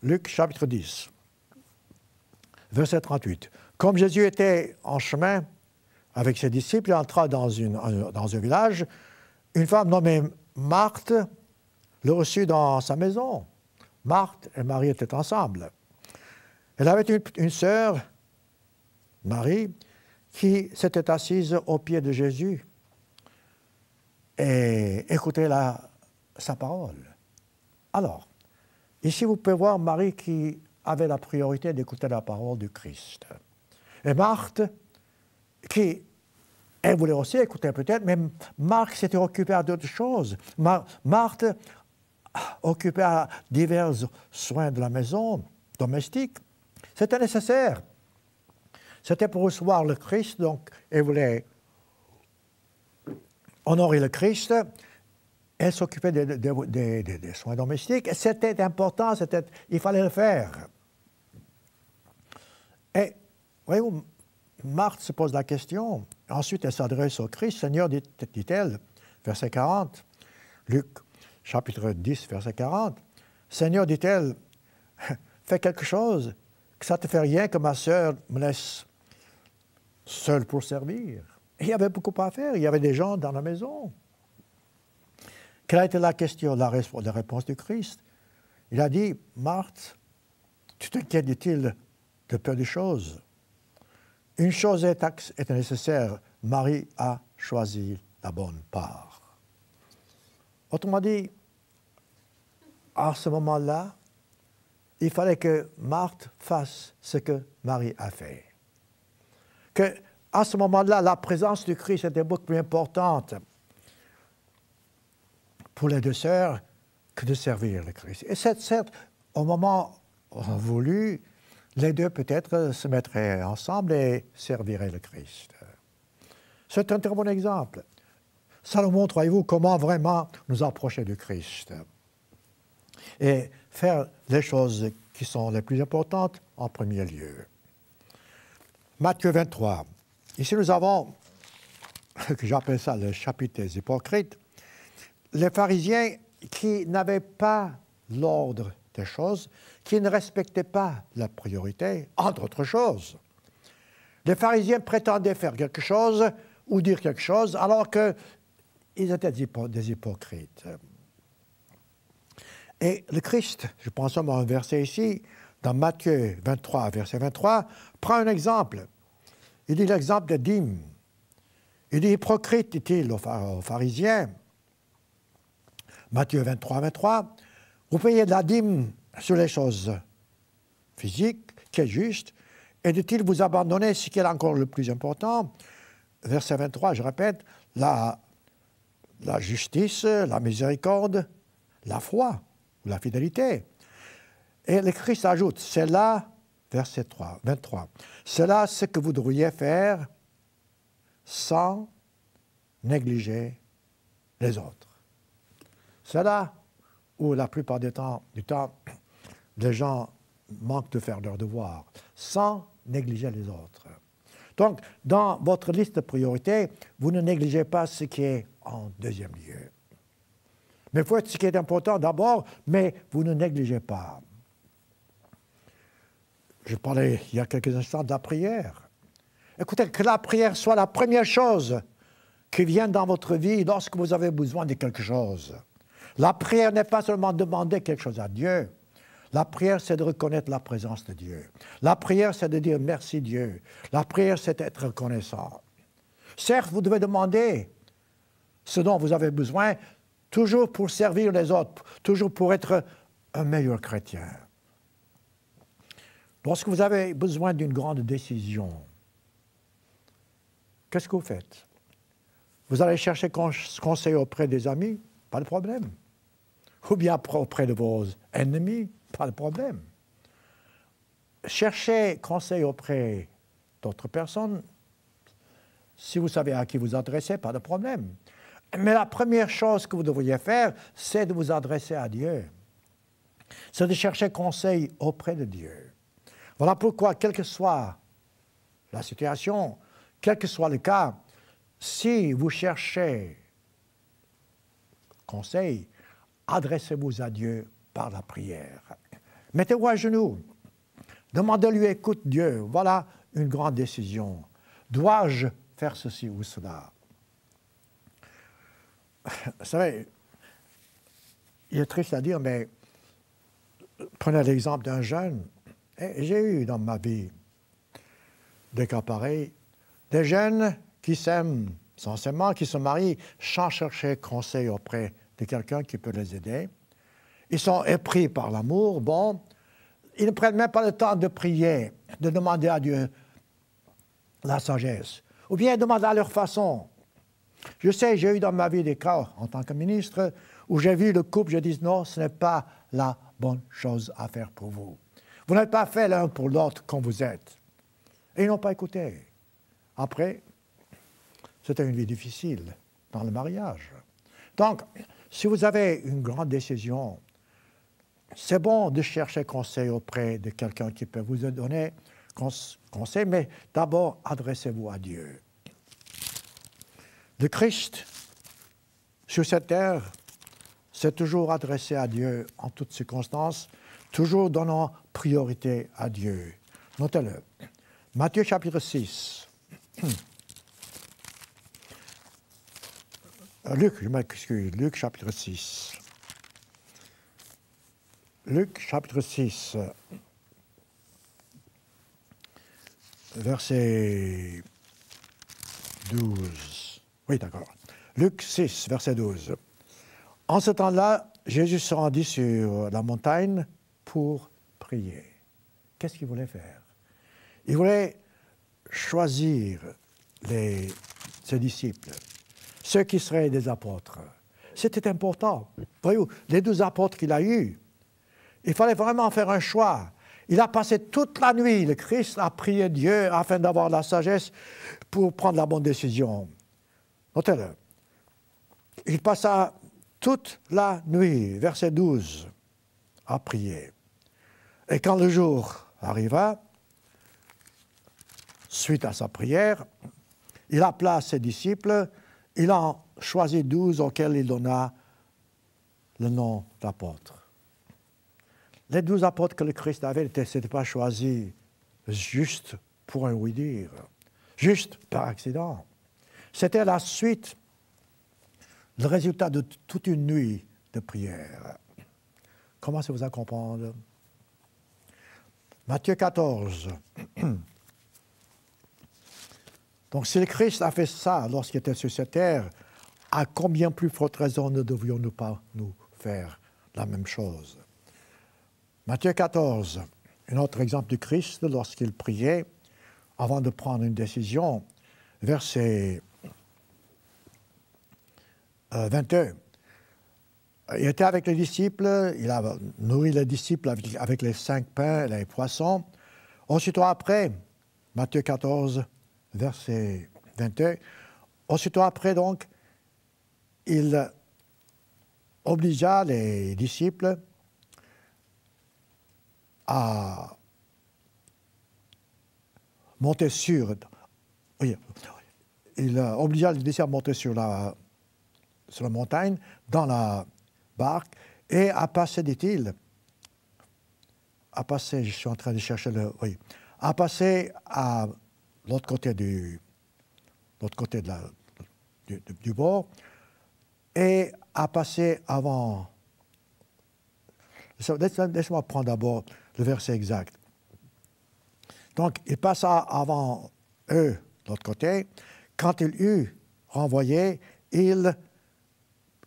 Luc chapitre 10, verset 38. Comme Jésus était en chemin avec ses disciples, il entra dans un village. Une femme nommée Marthe le reçut dans sa maison. Marthe et Marie étaient ensemble. Elle avait une sœur, Marie, qui s'était assise au pied de Jésus et écoutait sa parole. Alors, ici vous pouvez voir Marie qui avait la priorité d'écouter la parole du Christ. Et Marthe, qui, elle voulait aussi écouter peut-être, mais Marthe s'était occupée à d'autres choses. Marthe occupée à divers soins de la maison, domestique. C'était nécessaire. C'était pour recevoir le Christ, donc elle voulait honorer le Christ. Elle s'occupait des soins domestiques. C'était important, il fallait le faire. Et, voyez-vous, Marthe se pose la question. Ensuite, elle s'adresse au Christ. Seigneur, dit-elle, verset 40, Luc, chapitre 10, verset 40. Seigneur, dit-elle, fais quelque chose, que ça ne te fait rien que ma sœur me laisse seule pour servir. Et il y avait beaucoup à faire. Il y avait des gens dans la maison. Quelle a été la question, la réponse du Christ? Il a dit, Marthe, tu t'inquiètes, dit-il, de peu de choses. Une chose est nécessaire. Marie a choisi la bonne part. Autrement dit, à ce moment-là, il fallait que Marthe fasse ce que Marie a fait. À ce moment-là, la présence du Christ était beaucoup plus importante pour les deux sœurs que de servir le Christ. Et certes, au moment voulu, les deux peut-être se mettraient ensemble et serviraient le Christ. C'est un très bon exemple. Ça nous montre, voyez-vous, comment vraiment nous approcher du Christ et faire les choses qui sont les plus importantes en premier lieu. Matthieu 23. Ici, nous avons, que j'appelle ça le chapitre des hypocrites, les pharisiens qui n'avaient pas l'ordre des choses, qui ne respectaient pas la priorité, entre autres choses. Les pharisiens prétendaient faire quelque chose ou dire quelque chose, alors qu'ils étaient des hypocrites. Et le Christ, je pense à un verset ici, dans Matthieu 23, verset 23, prend un exemple. Il dit l'exemple de dîme. Il dit, hypocrite, dit-il aux pharisiens, Matthieu 23, 23, vous payez de la dîme sur les choses physiques, qui est juste, et dit-il, vous abandonnez ce qui est encore le plus important. Verset 23, je répète, la justice, la miséricorde, la foi, ou la fidélité. Et le Christ ajoute, c'est là, verset 23, c'est là ce que vous devriez faire sans négliger les autres. C'est là où la plupart du temps, les gens manquent de faire leur devoir, sans négliger les autres. Donc, dans votre liste de priorités, vous ne négligez pas ce qui est en deuxième lieu. Mais faites ce qui est important d'abord, mais vous ne négligez pas. Je parlais il y a quelques instants de la prière. Écoutez, que la prière soit la première chose qui vient dans votre vie lorsque vous avez besoin de quelque chose. La prière n'est pas seulement demander quelque chose à Dieu. La prière, c'est de reconnaître la présence de Dieu. La prière, c'est de dire merci Dieu. La prière, c'est d'être reconnaissant. Certes, vous devez demander ce dont vous avez besoin, toujours pour servir les autres, toujours pour être un meilleur chrétien. Lorsque vous avez besoin d'une grande décision, qu'est-ce que vous faites? Vous allez chercher conseil auprès des amis? Pas de problème. Ou bien auprès de vos ennemis? Pas de problème. Cherchez conseil auprès d'autres personnes. Si vous savez à qui vous adressez, pas de problème. Mais la première chose que vous devriez faire, c'est de vous adresser à Dieu. C'est de chercher conseil auprès de Dieu. Voilà pourquoi, quelle que soit la situation, quel que soit le cas, si vous cherchez conseil, adressez-vous à Dieu par la prière. Mettez-vous à genoux. Demandez-lui, écoute Dieu, voilà une grande décision. Dois-je faire ceci ou cela? Vous savez, il est triste à dire, mais prenez l'exemple d'un jeune. J'ai eu dans ma vie des cas pareils, des jeunes qui s'aiment sincèrement, qui se marient sans chercher conseil auprès de quelqu'un qui peut les aider. Ils sont épris par l'amour, bon, ils ne prennent même pas le temps de prier, de demander à Dieu la sagesse, ou bien demander à leur façon. Je sais, j'ai eu dans ma vie des cas, en tant que ministre, où j'ai vu le couple, je dis non, ce n'est pas la bonne chose à faire pour vous. Vous n'êtes pas fait l'un pour l'autre comme vous êtes. Et ils n'ont pas écouté. Après, c'était une vie difficile dans le mariage. Donc, si vous avez une grande décision, c'est bon de chercher conseil auprès de quelqu'un qui peut vous donner conseil, mais d'abord, adressez-vous à Dieu. Le Christ, sur cette terre, s'est toujours adressé à Dieu en toutes circonstances, toujours donnant priorité à Dieu. Notez-le. Matthieu chapitre 6. Luc, je m'excuse, Luc chapitre 6. Luc chapitre 6, verset 12. Oui, d'accord. Luc 6, verset 12. En ce temps-là, Jésus se rendit sur la montagne pour prier. Qu'est-ce qu'il voulait faire? Il voulait choisir ses disciples, ceux qui seraient des apôtres. C'était important. Voyez-vous, les 12 apôtres qu'il a eus, il fallait vraiment faire un choix. Il a passé toute la nuit, le Christ a prié Dieu afin d'avoir la sagesse pour prendre la bonne décision. Notez-le. Il passa toute la nuit, verset 12, à prier. Et quand le jour arriva, suite à sa prière, il appela ses disciples, il en choisit 12 auxquels il donna le nom d'apôtres. Les 12 apôtres que le Christ avait, ce n'étaient pas choisis juste pour un oui-dire, juste par accident. C'était la suite, le résultat de toute une nuit de prière. Commencez-vous à comprendre? Matthieu 14. Donc, si le Christ a fait ça lorsqu'il était sur cette terre, à combien plus forte raison ne devions-nous pas nous faire la même chose? Matthieu 14, un autre exemple du Christ lorsqu'il priait avant de prendre une décision, verset 21. Il était avec les disciples, il a nourri les disciples avec les 5 pains et les poissons. Aussitôt après, Matthieu 14, verset 21, aussitôt après donc, il obligea les disciples à monter sur... Oui, il obligea les disciples à monter sur la montagne, dans la barque et a passé, dit-il, a passé, je suis en train de chercher le, oui, a passé à l'autre côté du bord et a passé avant. Laisse-moi prendre d'abord le verset exact. Donc, il passa avant eux, de l'autre côté. Quand il eut renvoyé, il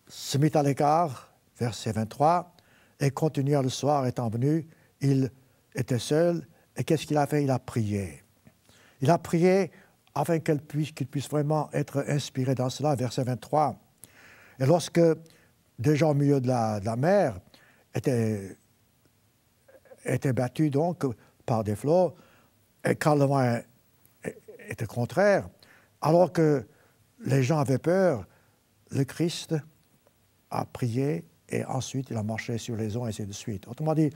se mit à l'écart, verset 23, et continua le soir étant venu. Il était seul. Et qu'est-ce qu'il a fait? Il a prié. Il a prié afin qu'il puisse vraiment être inspiré dans cela, verset 23. Et lorsque des gens au milieu de la mer étaient battus donc par des flots, et quand le vent était contraire, alors que les gens avaient peur, le Christ a prié et ensuite il a marché sur les eaux et ainsi de suite. Autrement dit,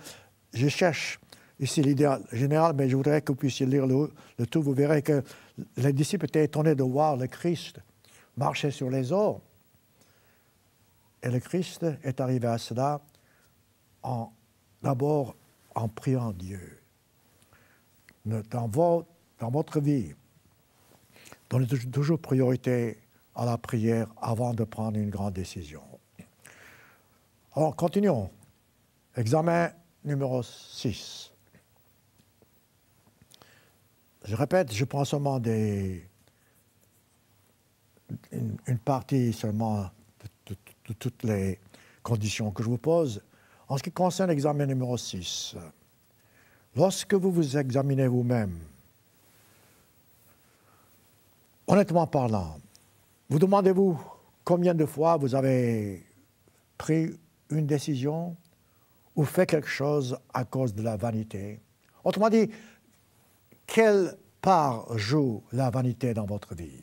je cherche ici l'idée générale, mais je voudrais que vous puissiez lire le tout. Vous verrez que les disciples étaient étonnés de voir le Christ marcher sur les eaux. Et le Christ est arrivé à cela d'abord en priant Dieu. Dans votre vie, donnez toujours priorité à la prière avant de prendre une grande décision. Alors, continuons. Examen numéro 6. Je répète, je prends seulement une partie seulement de toutes les conditions que je vous pose. En ce qui concerne l'examen numéro 6, lorsque vous vous examinez vous-même, honnêtement parlant, vous demandez-vous combien de fois vous avez pris une décision ou fait quelque chose à cause de la vanité? Autrement dit, quelle part joue la vanité dans votre vie?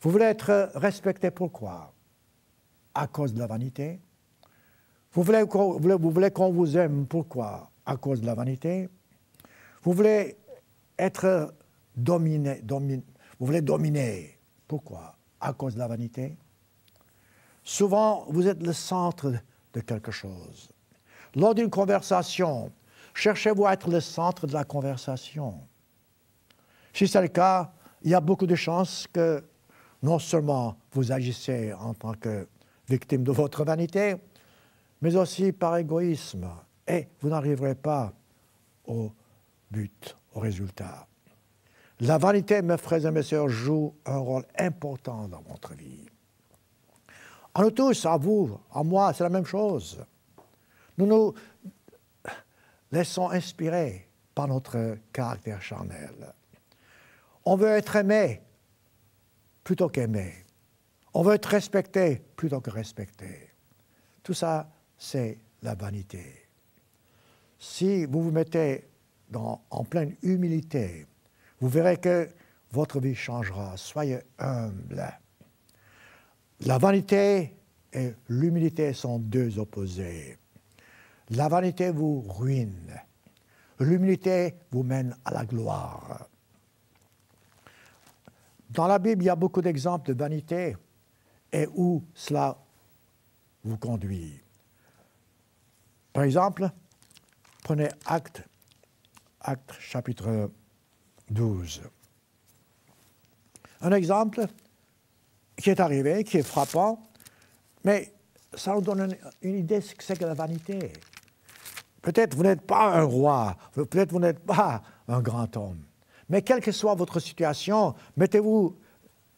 Vous voulez être respecté pourquoi? À cause de la vanité? Vous voulez qu'on vous aime pourquoi? À cause de la vanité? Vous voulez être dominé, vous voulez dominer pourquoi? À cause de la vanité? Souvent, vous êtes le centre de quelque chose. Lors d'une conversation, cherchez-vous à être le centre de la conversation. Si c'est le cas, il y a beaucoup de chances que non seulement vous agissez en tant que victime de votre vanité, mais aussi par égoïsme, et vous n'arriverez pas au but, au résultat. La vanité, mes frères et mes sœurs, joue un rôle important dans votre vie. À nous tous, à vous, à moi, c'est la même chose. Nous nous laissons inspirer par notre caractère charnel. On veut être aimé plutôt qu'aimé. On veut être respecté plutôt que respecté. Tout ça, c'est la vanité. Si vous vous mettez en pleine humilité, vous verrez que votre vie changera. Soyez humble. La vanité et l'humilité sont deux opposés. La vanité vous ruine. L'humilité vous mène à la gloire. Dans la Bible, il y a beaucoup d'exemples de vanité et où cela vous conduit. Par exemple, prenez Actes chapitre 12. Un exemple qui est arrivé, qui est frappant, mais ça nous donne une idée de ce que c'est que la vanité. Peut-être vous n'êtes pas un roi, peut-être vous n'êtes pas un grand homme, mais quelle que soit votre situation, mettez-vous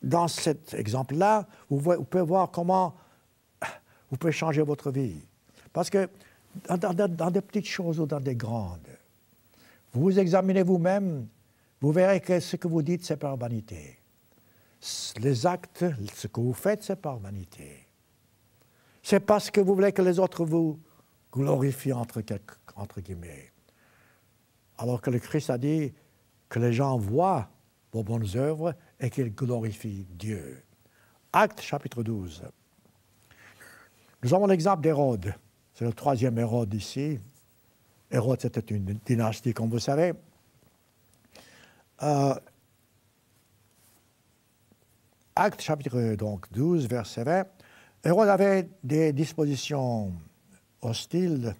dans cet exemple-là, vous pouvez voir comment vous pouvez changer votre vie. Parce que dans des petites choses ou dans des grandes, vous vous examinez vous-même, vous verrez que ce que vous dites, c'est par vanité. Les actes, ce que vous faites, c'est par vanité. C'est parce que vous voulez que les autres vous glorifient, entre guillemets. Alors que le Christ a dit que les gens voient vos bonnes œuvres et qu'ils glorifient Dieu. Actes chapitre 12. Nous avons l'exemple d'Hérode. C'est le troisième Hérode ici. Hérode, c'était une dynastie, comme vous savez. Actes chapitre 12, verset 20. Hérode avait des dispositions hostiles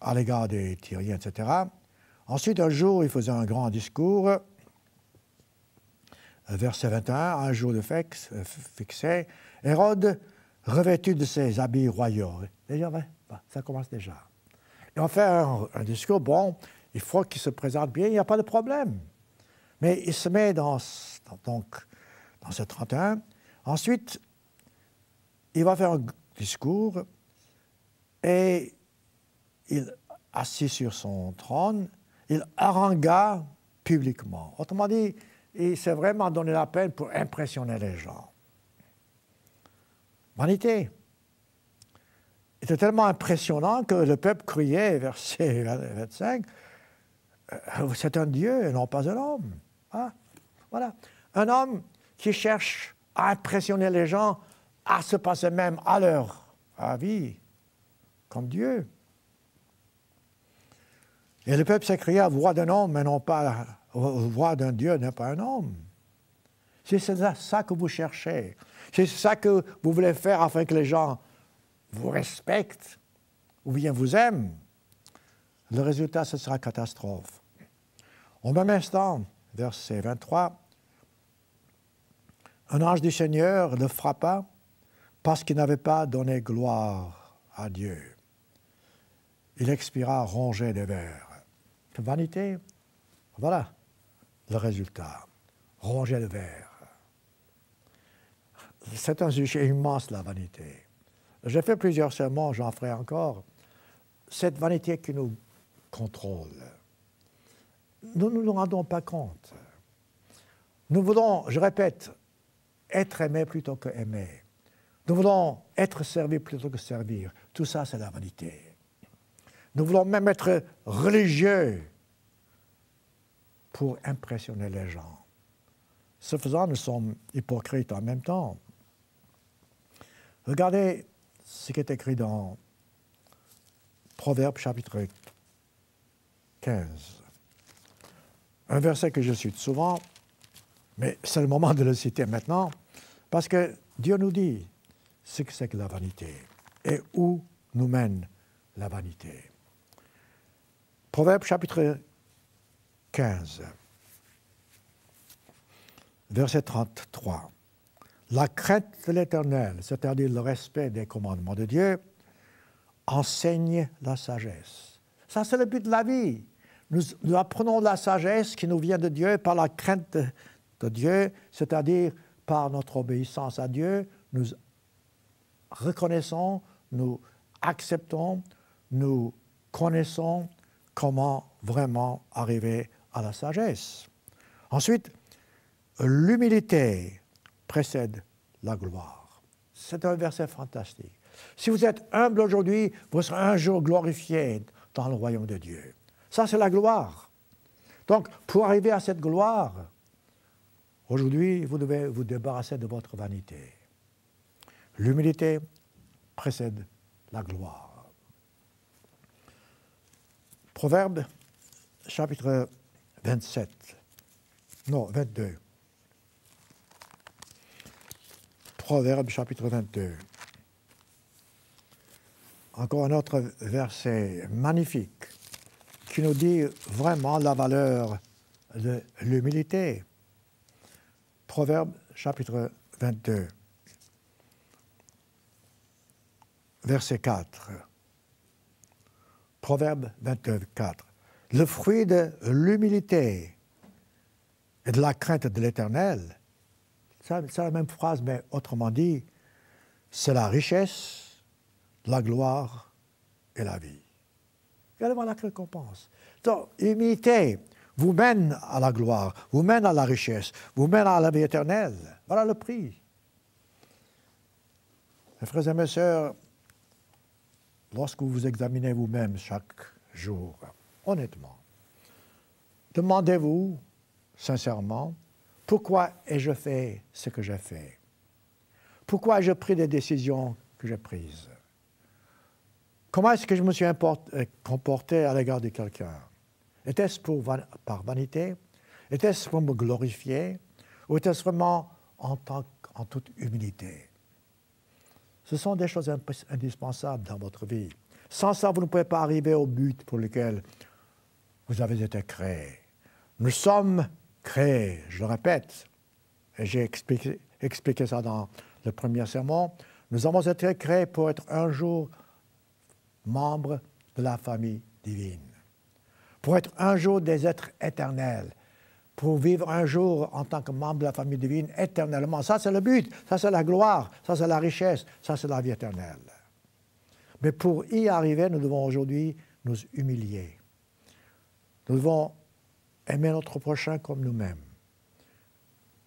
à l'égard des Tyriens, etc. Ensuite, un jour, il faisait un grand discours, verset 21, un jour de fixé, Hérode, revêtu de ses habits royaux. Déjà, ça commence déjà. Et on fait un discours, bon, il faut qu'il se présente bien, il n'y a pas de problème. Mais il se met dans ce 31. Ensuite, il va faire un discours et il, assis sur son trône, il harangua publiquement. Autrement dit, il s'est vraiment donné la peine pour impressionner les gens. Vanité. C'était tellement impressionnant que le peuple criait, verset 25, « C'est un Dieu et non pas un homme. » Ah, voilà. Un homme qui cherche à impressionner les gens, à se passer même à leur avis, comme Dieu. Et le peuple s'écria, voix d'un homme, mais non pas voix d'un Dieu, n'est pas un homme. C'est ça que vous cherchez. C'est ça que vous voulez faire afin que les gens vous respectent ou bien vous aiment. Le résultat, ce sera catastrophe. Au même instant, verset 23, un ange du Seigneur le frappa parce qu'il n'avait pas donné gloire à Dieu. Il expira rongé de vers. Vanité, voilà le résultat. Rongé de vers. C'est un sujet immense, la vanité. J'ai fait plusieurs sermons, j'en ferai encore. Cette vanité qui nous contrôle. Nous ne nous rendons pas compte. Nous voulons, je répète, être aimé plutôt que aimer. Nous voulons être servi plutôt que servir. Tout ça, c'est la vanité. Nous voulons même être religieux pour impressionner les gens. Ce faisant, nous sommes hypocrites en même temps. Regardez ce qui est écrit dans Proverbes chapitre 15. Un verset que je cite souvent, mais c'est le moment de le citer maintenant, parce que Dieu nous dit ce que c'est que la vanité et où nous mène la vanité. Proverbes chapitre 15, verset 33. La crainte de l'Éternel, c'est-à-dire le respect des commandements de Dieu, enseigne la sagesse. Ça, c'est le but de la vie. Nous apprenons la sagesse qui nous vient de Dieu par la crainte de Dieu, c'est-à-dire par notre obéissance à Dieu. Nous reconnaissons, nous acceptons, nous connaissons comment vraiment arriver à la sagesse. Ensuite, l'humilité précède la gloire. C'est un verset fantastique. Si vous êtes humble aujourd'hui, vous serez un jour glorifié dans le royaume de Dieu. Ça, c'est la gloire. Donc, pour arriver à cette gloire, aujourd'hui, vous devez vous débarrasser de votre vanité. L'humilité précède la gloire. Proverbe, chapitre 22. Proverbe, chapitre 22. Encore un autre verset magnifique qui nous dit vraiment la valeur de l'humilité. Proverbe, chapitre 22, verset 4. Proverbe 22, 4. Le fruit de l'humilité et de la crainte de l'Éternel, c'est la même phrase, mais autrement dit, c'est la richesse, la gloire et la vie. Regardez voir la récompense. Donc, l'humilité vous mène à la gloire, vous mène à la richesse, vous mène à la vie éternelle. Voilà le prix. Mes frères et mes sœurs, lorsque vous vous examinez vous-même chaque jour, honnêtement, demandez-vous sincèrement, pourquoi ai-je fait ce que j'ai fait? Pourquoi ai-je pris des décisions que j'ai prises? Comment est-ce que je me suis comporté à l'égard de quelqu'un? Était-ce par vanité? Était-ce pour me glorifier? Ou était-ce vraiment en toute humilité? Ce sont des choses indispensables dans votre vie. Sans ça, vous ne pouvez pas arriver au but pour lequel vous avez été créé. Nous sommes créés, je le répète, et j'ai expliqué ça dans le premier sermon, nous avons été créés pour être un jour membres de la famille divine, pour être un jour des êtres éternels, pour vivre un jour en tant que membre de la famille divine éternellement. Ça, c'est le but, ça, c'est la gloire, ça, c'est la richesse, ça, c'est la vie éternelle. Mais pour y arriver, nous devons aujourd'hui nous humilier. Nous devons aimer notre prochain comme nous-mêmes,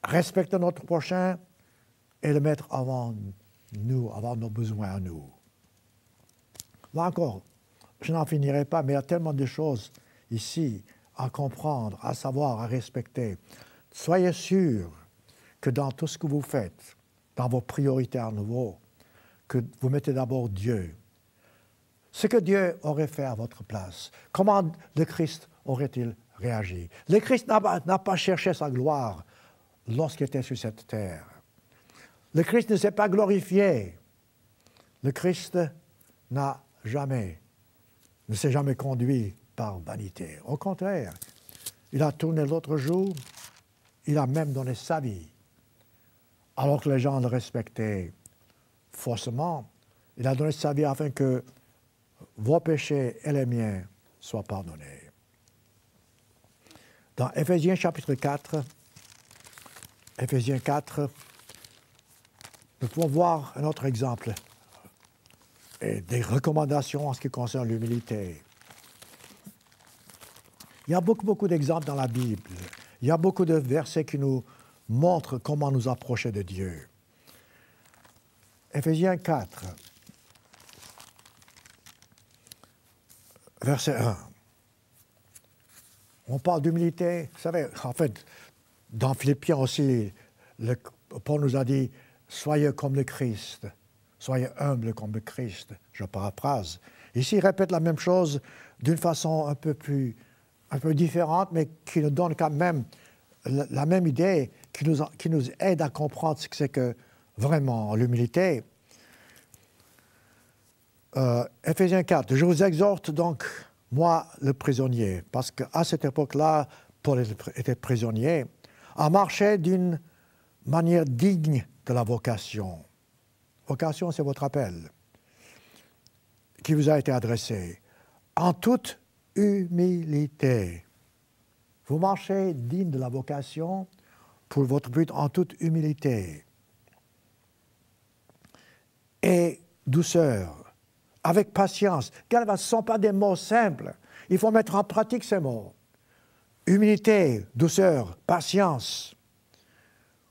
respecter notre prochain et le mettre avant nous, avant nos besoins à nous. Là encore, je n'en finirai pas, mais il y a tellement de choses ici à comprendre, à savoir, à respecter. Soyez sûrs que dans tout ce que vous faites, dans vos priorités à nouveau, que vous mettez d'abord Dieu. Ce que Dieu aurait fait à votre place. Comment le Christ aurait-il réagi? Le Christ n'a pas cherché sa gloire lorsqu'il était sur cette terre. Le Christ ne s'est pas glorifié. Le Christ ne s'est jamais conduit par vanité. Au contraire, il a tourné l'autre jour, il a même donné sa vie. Alors que les gens le respectaient faussement, il a donné sa vie afin que vos péchés et les miens soient pardonnés. Dans Éphésiens chapitre 4, nous pouvons voir un autre exemple et des recommandations en ce qui concerne l'humilité. Il y a beaucoup d'exemples dans la Bible. Il y a beaucoup de versets qui nous montrent comment nous approcher de Dieu. Éphésiens 4, verset 1. On parle d'humilité. Vous savez, en fait, dans Philippiens aussi, Paul nous a dit « Soyez comme le Christ ». Soyez humbles comme le Christ, je paraphrase. Ici, il répète la même chose d'une façon un peu différente, mais qui nous donne quand même la même idée, qui nous aide à comprendre ce que c'est que vraiment l'humilité. Éphésiens 4, « Je vous exhorte donc, moi le prisonnier », parce qu'à cette époque-là, Paul était prisonnier, à marcher d'une manière digne de la vocation. Vocation, c'est votre appel qui vous a été adressé. En toute humilité. Vous marchez digne de la vocation pour votre but en toute humilité. Et douceur, avec patience. Ce ne sont pas des mots simples. Il faut mettre en pratique ces mots. Humilité, douceur, patience.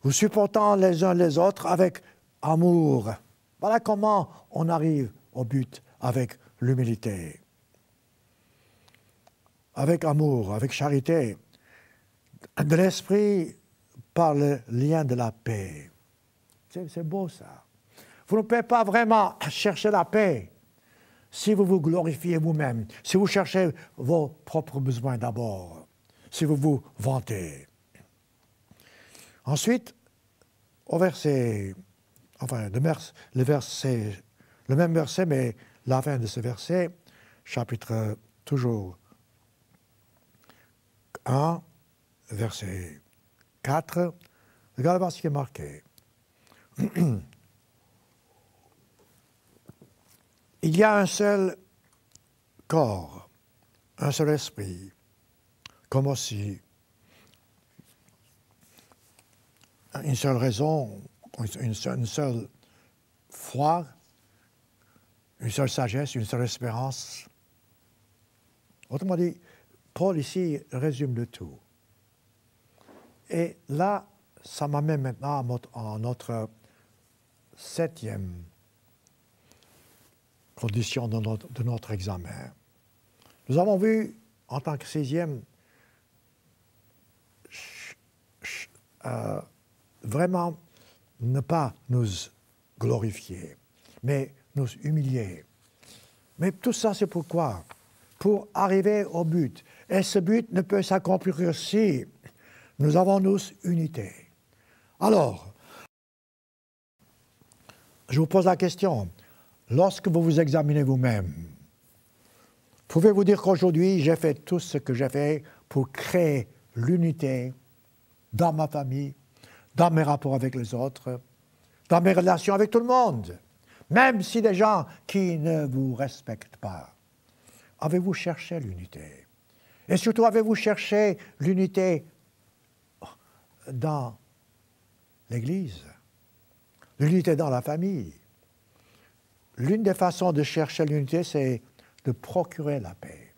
Vous supportant les uns les autres avec amour. Voilà comment on arrive au but avec l'humilité. Avec amour, avec charité. De l'esprit par le lien de la paix. C'est beau ça. Vous ne pouvez pas vraiment chercher la paix si vous vous glorifiez vous-même, si vous cherchez vos propres besoins d'abord, si vous vous vantez. Ensuite, au verset, enfin, le même verset, mais la fin de ce verset, chapitre toujours 1, verset 4, regardez ce qui est marqué. Il y a un seul corps, un seul esprit, comme aussi une seule raison, une seule foi, une seule sagesse, une seule espérance. Autrement dit, Paul ici résume le tout. Et là, ça m'amène maintenant à notre 7e condition de notre examen. Nous avons vu, en tant que 6e, vraiment ne pas nous glorifier, mais nous humilier. Mais tout ça, c'est pourquoi? Pour arriver au but. Et ce but ne peut s'accomplir que si nous avons nous unité. Alors, je vous pose la question, lorsque vous vous examinez vous-même, pouvez-vous dire qu'aujourd'hui, j'ai fait tout ce que j'ai fait pour créer l'unité dans ma famille, dans mes rapports avec les autres, dans mes relations avec tout le monde, même si des gens qui ne vous respectent pas? Avez-vous cherché l'unité? Et surtout, avez-vous cherché l'unité dans l'Église, l'unité dans la famille? L'une des façons de chercher l'unité, c'est de procurer la paix.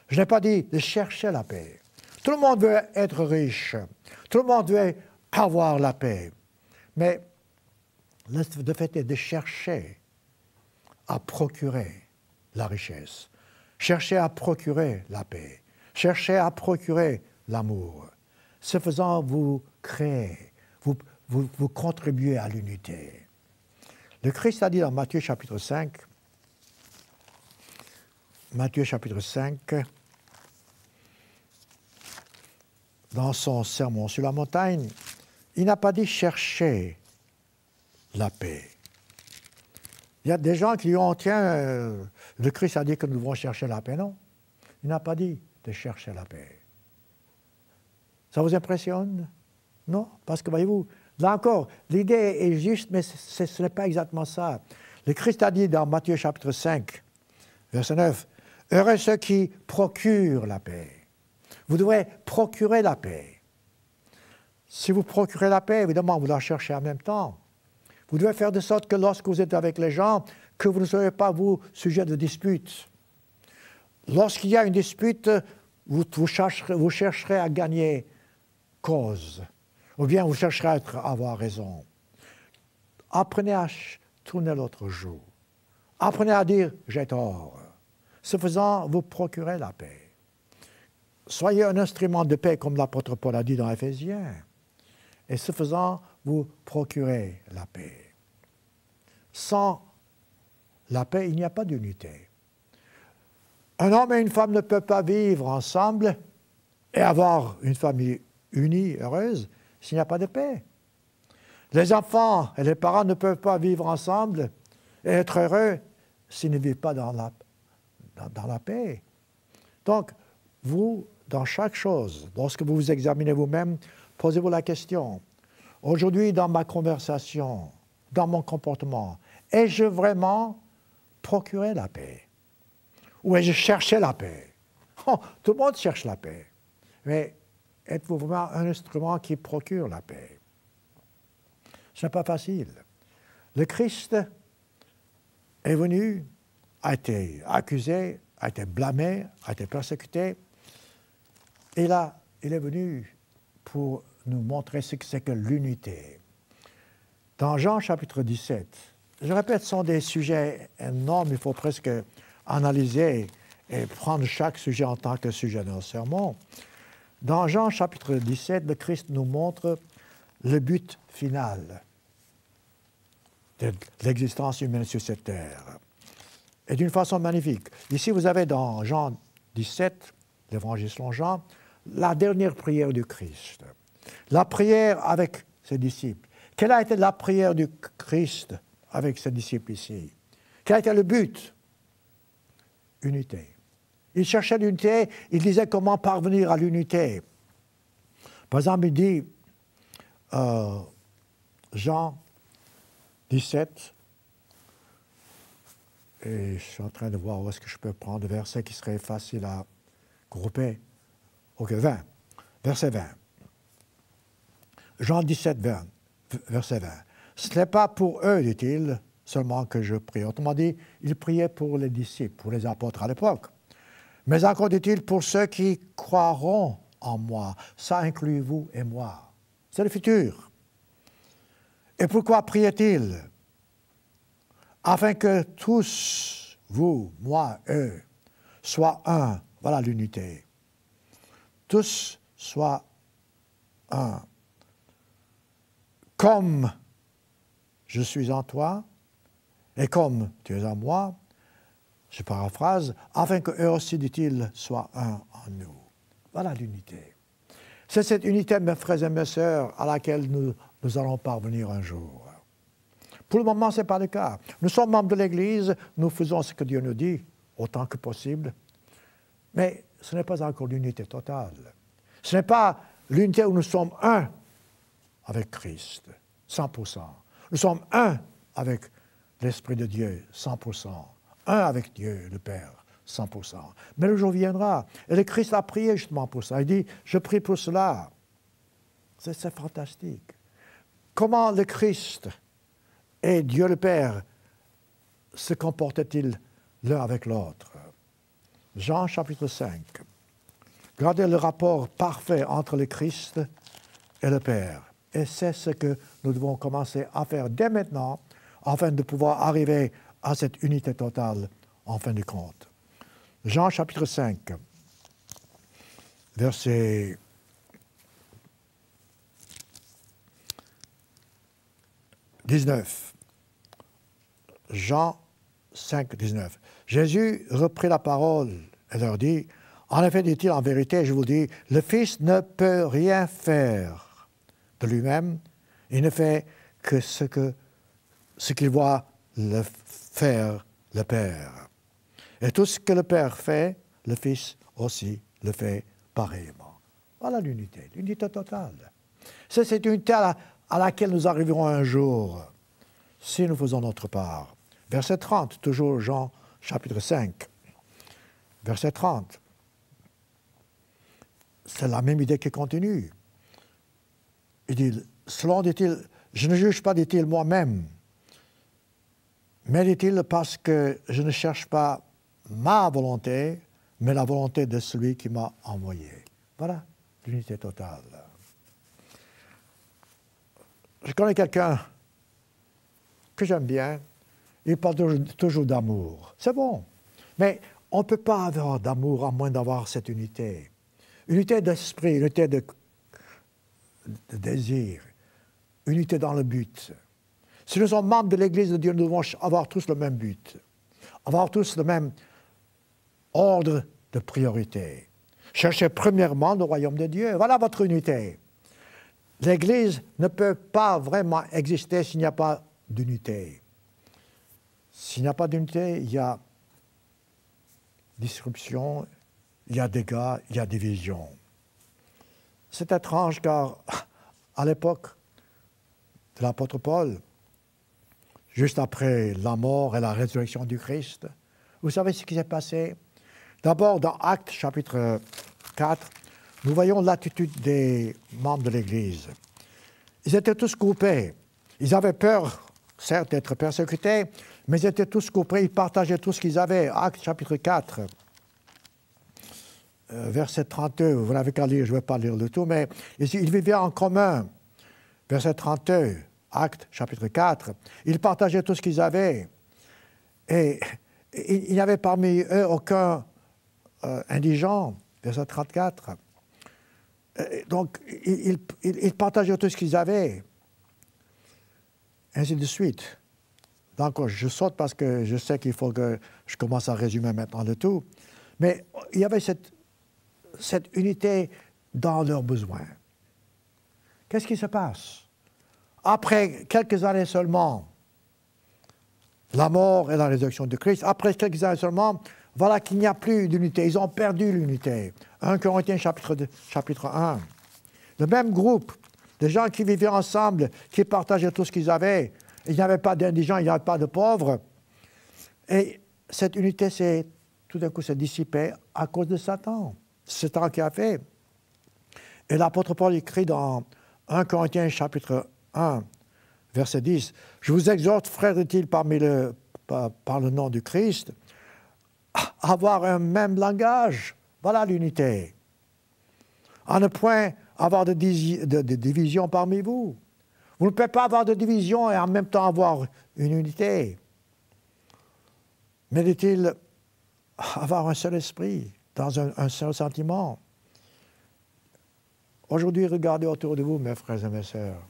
Je n'ai pas dit de chercher la paix. Tout le monde veut être riche. Tout le monde veut avoir la paix. Mais le fait est de chercher à procurer la richesse. Chercher à procurer la paix. Chercher à procurer l'amour. Ce faisant, vous créez, vous contribuez à l'unité. Le Christ a dit dans Matthieu chapitre 5, dans son sermon sur la montagne, il n'a pas dit chercher la paix. Il y a des gens qui lui ont, tiens, le Christ a dit que nous devons chercher la paix. Non, il n'a pas dit de chercher la paix. Ça vous impressionne? Non, parce que voyez-vous, là encore, l'idée est juste, mais ce n'est pas exactement ça. Le Christ a dit dans Matthieu chapitre 5, verset 9, « Heureux ceux qui procurent la paix. » Vous devrez procurer la paix. Si vous procurez la paix, évidemment, vous la cherchez en même temps. Vous devez faire de sorte que lorsque vous êtes avec les gens, que vous ne soyez pas, vous, sujet de dispute. Lorsqu'il y a une dispute, vous chercherez à gagner cause, ou bien vous chercherez à avoir raison. Apprenez à tourner l'autre joue. Apprenez à dire « j'ai tort ». Ce faisant, vous procurez la paix. Soyez un instrument de paix, comme l'apôtre Paul a dit dans Éphésiens. Et ce faisant, vous procurez la paix. Sans la paix, il n'y a pas d'unité. Un homme et une femme ne peuvent pas vivre ensemble et avoir une famille unie, heureuse, s'il n'y a pas de paix. Les enfants et les parents ne peuvent pas vivre ensemble et être heureux s'ils ne vivent pas dans la paix. Donc, vous, dans chaque chose, lorsque vous vous examinez vous-même, posez-vous la question, aujourd'hui, dans ma conversation, dans mon comportement, ai-je vraiment procuré la paix? Ou ai-je cherché la paix? Oh, tout le monde cherche la paix. Mais êtes-vous vraiment un instrument qui procure la paix? Ce n'est pas facile. Le Christ est venu, a été accusé, a été blâmé, a été persécuté. Et là, il est venu pour nous montrer ce que c'est que l'unité. Dans Jean chapitre 17, je répète, ce sont des sujets énormes, il faut presque analyser et prendre chaque sujet en tant que sujet d'un sermon. Dans Jean chapitre 17, le Christ nous montre le but final de l'existence humaine sur cette terre. Et d'une façon magnifique. Ici, vous avez dans Jean 17, l'évangile selon Jean, la dernière prière du Christ. La prière avec ses disciples. Quelle a été la prière du Christ avec ses disciples ici? Quel a été le but? Unité. Il cherchait l'unité, il disait comment parvenir à l'unité. Par exemple, il dit, Jean 17, et je suis en train de voir où est-ce que je peux prendre le verset qui serait facile à grouper. Ok, 20, verset 20. Jean 17, 20, verset 20. Ce n'est pas pour eux, dit-il, seulement que je prie. Autrement dit, il priait pour les disciples, pour les apôtres à l'époque. Mais encore dit-il, pour ceux qui croiront en moi. Ça inclut vous et moi. C'est le futur. Et pourquoi priait-il? Afin que tous, vous, moi, eux, soient un. Voilà l'unité. Tous soient un. Comme je suis en toi, et comme tu es en moi, je paraphrase, afin qu'eux aussi, dit-il, soient un en nous. Voilà l'unité. C'est cette unité, mes frères et mes sœurs, à laquelle nous allons parvenir un jour. Pour le moment, ce n'est pas le cas. Nous sommes membres de l'Église, nous faisons ce que Dieu nous dit, autant que possible. Mais ce n'est pas encore l'unité totale. Ce n'est pas l'unité où nous sommes un avec Christ, 100%. Nous sommes un avec l'Esprit de Dieu, 100%. Un avec Dieu, le Père, 100%. Mais le jour viendra. Et le Christ a prié justement pour ça. Il dit, je prie pour cela. C'est fantastique. Comment le Christ et Dieu le Père se comportaient-ils l'un avec l'autre? Jean chapitre 5. Regardez le rapport parfait entre le Christ et le Père. Et c'est ce que nous devons commencer à faire dès maintenant afin de pouvoir arriver à cette unité totale en fin de compte. Jean chapitre 5, verset 19. Jean 5, 19. Jésus reprit la parole et leur dit, en effet, dit-il, en vérité, je vous dis, le Fils ne peut rien faire de lui-même, il ne fait que ce qu'il voit le faire le Père. Et tout ce que le Père fait, le Fils aussi le fait pareillement. Voilà l'unité totale. C'est cette unité à laquelle nous arriverons un jour, si nous faisons notre part. Verset 30, toujours Jean chapitre 5, verset 30. C'est la même idée qui continue. Il dit, selon, dit-il, je ne juge pas, dit-il, moi-même, mais, dit-il, parce que je ne cherche pas ma volonté, mais la volonté de celui qui m'a envoyé. Voilà l'unité totale. Je connais quelqu'un que j'aime bien, il parle toujours d'amour. C'est bon, mais on ne peut pas avoir d'amour à moins d'avoir cette unité. Unité d'esprit, unité de désir, unité dans le but. Si nous sommes membres de l'Église de Dieu, nous devons avoir tous le même but, avoir tous le même ordre de priorité. Cherchez premièrement le royaume de Dieu. Voilà votre unité. L'Église ne peut pas vraiment exister s'il n'y a pas d'unité. S'il n'y a pas d'unité, il y a disruption, il y a dégâts, il y a division. C'est étrange car à l'époque de l'apôtre Paul, juste après la mort et la résurrection du Christ, vous savez ce qui s'est passé? D'abord, dans Actes chapitre 4, nous voyons l'attitude des membres de l'Église. Ils étaient tous groupés. Ils avaient peur, certes, d'être persécutés, mais ils étaient tous groupés, ils partageaient tout ce qu'ils avaient. Actes chapitre 4, verset 32, vous n'avez qu'à lire, je ne vais pas lire le tout, mais ils vivaient en commun. Verset 32, Actes chapitre 4, ils partageaient tout ce qu'ils avaient. Et il n'y avait parmi eux aucun indigent, verset 34. Donc, ils partageaient tout ce qu'ils avaient. Ainsi de suite. Donc, je saute parce que je sais qu'il faut que je commence à résumer maintenant le tout. Mais il y avait cette unité dans leurs besoins. Qu'est-ce qui se passe? Après quelques années seulement, la mort et la résurrection de Christ, après quelques années seulement, voilà qu'il n'y a plus d'unité. Ils ont perdu l'unité. 1 Corinthiens chapitre 1. Le même groupe de gens qui vivaient ensemble, qui partageaient tout ce qu'ils avaient. Il n'y avait pas d'indigents, il n'y avait pas de pauvres. Et cette unité s'est tout d'un coup s'est dissipée à cause de Satan. C'est Satan qui a fait. Et l'apôtre Paul écrit dans 1 Corinthiens chapitre 1, verset 10, « Je vous exhorte, frères, dit-il, par le nom du Christ, à avoir un même langage. » Voilà l'unité. À ne point avoir de division parmi vous. Vous ne pouvez pas avoir de division et en même temps avoir une unité. Mais dit-il, avoir un seul esprit, dans un seul sentiment. Aujourd'hui, regardez autour de vous, mes frères et mes sœurs.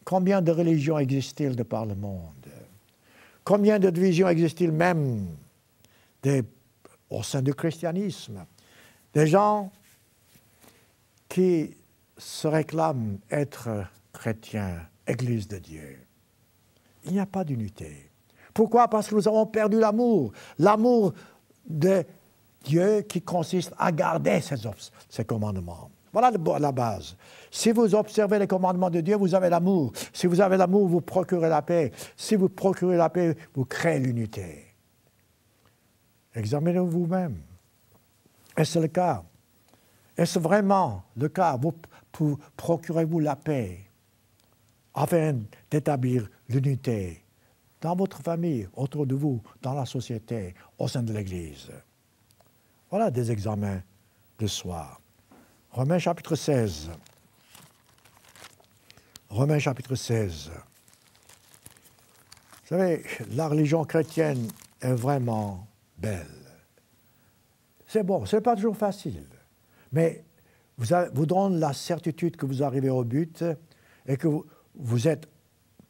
Combien de religions existent-ils de par le monde? Combien de divisions existent-ils même au sein du christianisme? Des gens qui se réclament être chrétiens, Église de Dieu. il n'y a pas d'unité. Pourquoi? Parce que nous avons perdu l'amour. L'amour de Dieu qui consiste à garder ses commandements. Voilà la base. Si vous observez les commandements de Dieu, vous avez l'amour. Si vous avez l'amour, vous procurez la paix. Si vous procurez la paix, vous créez l'unité. Examinez vous-même. Est-ce le cas? Est-ce vraiment le cas? Procurez-vous la paix afin d'établir l'unité dans votre famille, autour de vous, dans la société, au sein de l'Église? Voilà des examens de soi. Romains chapitre 16. Romains chapitre 16. Vous savez, la religion chrétienne est vraiment belle. C'est bon, ce n'est pas toujours facile, mais vous donne la certitude que vous arrivez au but et que vous êtes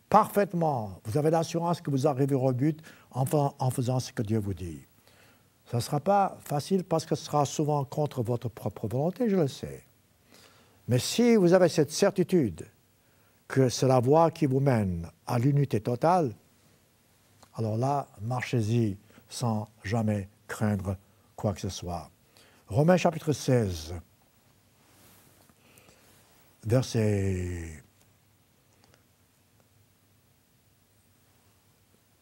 parfaitement, vous avez l'assurance que vous arrivez au but en faisant ce que Dieu vous dit. Ça ne sera pas facile parce que ce sera souvent contre votre propre volonté, je le sais. Mais si vous avez cette certitude que c'est la voie qui vous mène à l'unité totale, alors là, marchez-y sans jamais craindre quoi que ce soit. Romains chapitre 16, verset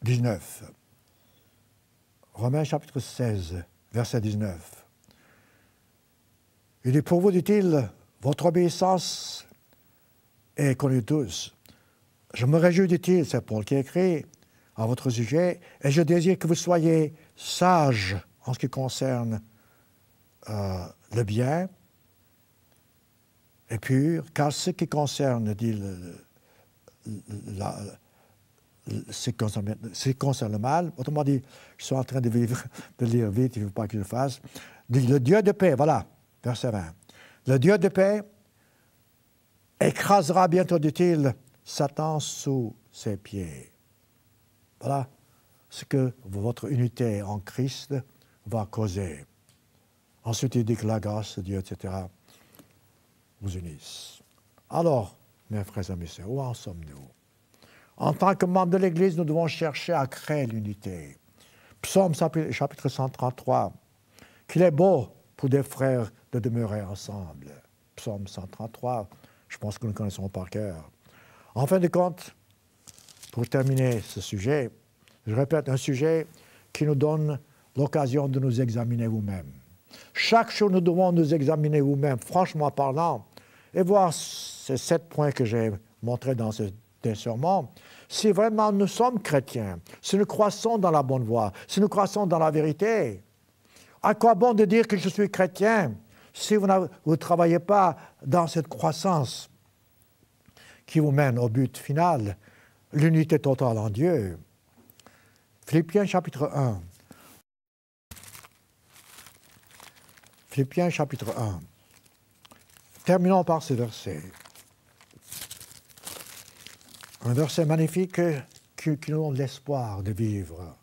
19. Romains chapitre 16, verset 19. Il dit, pour vous, dit-il, votre obéissance est connue de tous. Je me réjouis, dit-il, c'est Paul qui écrit à votre sujet, et je désire que vous soyez sages en ce qui concerne le bien et pur, car ce qui concerne, dit ce qui concerne le mal, autrement dit, je suis en train de lire vite, il ne faut pas que je le fasse, dit le Dieu de paix, voilà, verset 20, le Dieu de paix écrasera bientôt, dit-il, Satan sous ses pieds. Voilà ce que votre unité en Christ va causer. Ensuite, il dit que la grâce de Dieu, etc., vous unissent. Alors, mes frères et mes sœurs, où en sommes-nous? En tant que membres de l'Église, nous devons chercher à créer l'unité. Psaume chapitre 133, qu'il est beau pour des frères de demeurer ensemble. Psaume 133, je pense que nous connaissons par cœur. En fin de compte, pour terminer ce sujet, je répète, un sujet qui nous donne l'occasion de nous examiner vous-même. Chaque jour, nous devons nous examiner vous-même, franchement parlant, et voir ces 7 points que j'ai montrés dans ce sermon, si vraiment nous sommes chrétiens, si nous croissons dans la bonne voie, si nous croissons dans la vérité. À quoi bon de dire que je suis chrétien si vous ne travaillez pas dans cette croissance qui vous mène au but final, l'unité totale en Dieu? Philippiens chapitre 1. Philippiens chapitre 1. Terminons par ce verset. Un verset magnifique qui nous donne l'espoir de vivre.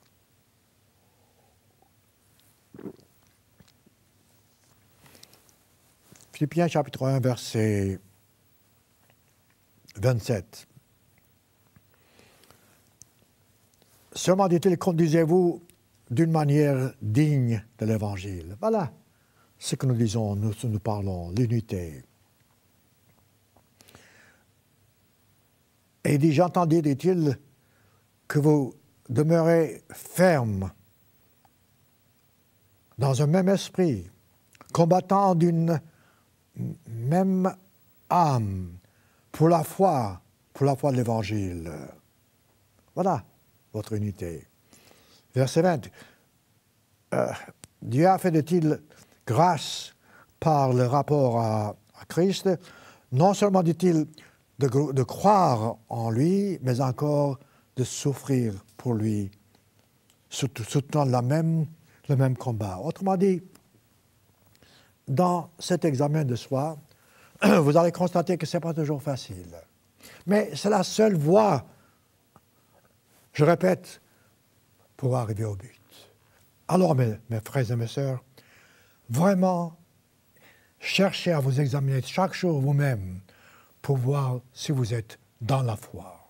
Philippiens chapitre 1, verset 27. Seulement, dit-il, conduisez-vous d'une manière digne de l'Évangile. Voilà ce que nous disons, nous parlons, l'unité. Et il dit, j'entendais, dit-il, que vous demeurez ferme dans un même esprit, combattant d'une même âme pour la foi de l'Évangile. Voilà votre unité. Verset 20. Dieu a fait, dit-il, grâce par le rapport à Christ, non seulement, dit-il, de croire en lui, mais encore de souffrir pour lui, soutenant le même combat. Autrement dit, dans cet examen de soi, vous allez constater que ce n'est pas toujours facile. Mais c'est la seule voie, je répète, pour arriver au but. Alors, mes frères et mes sœurs, vraiment, cherchez à vous examiner chaque jour vous-même pour voir si vous êtes dans la foi.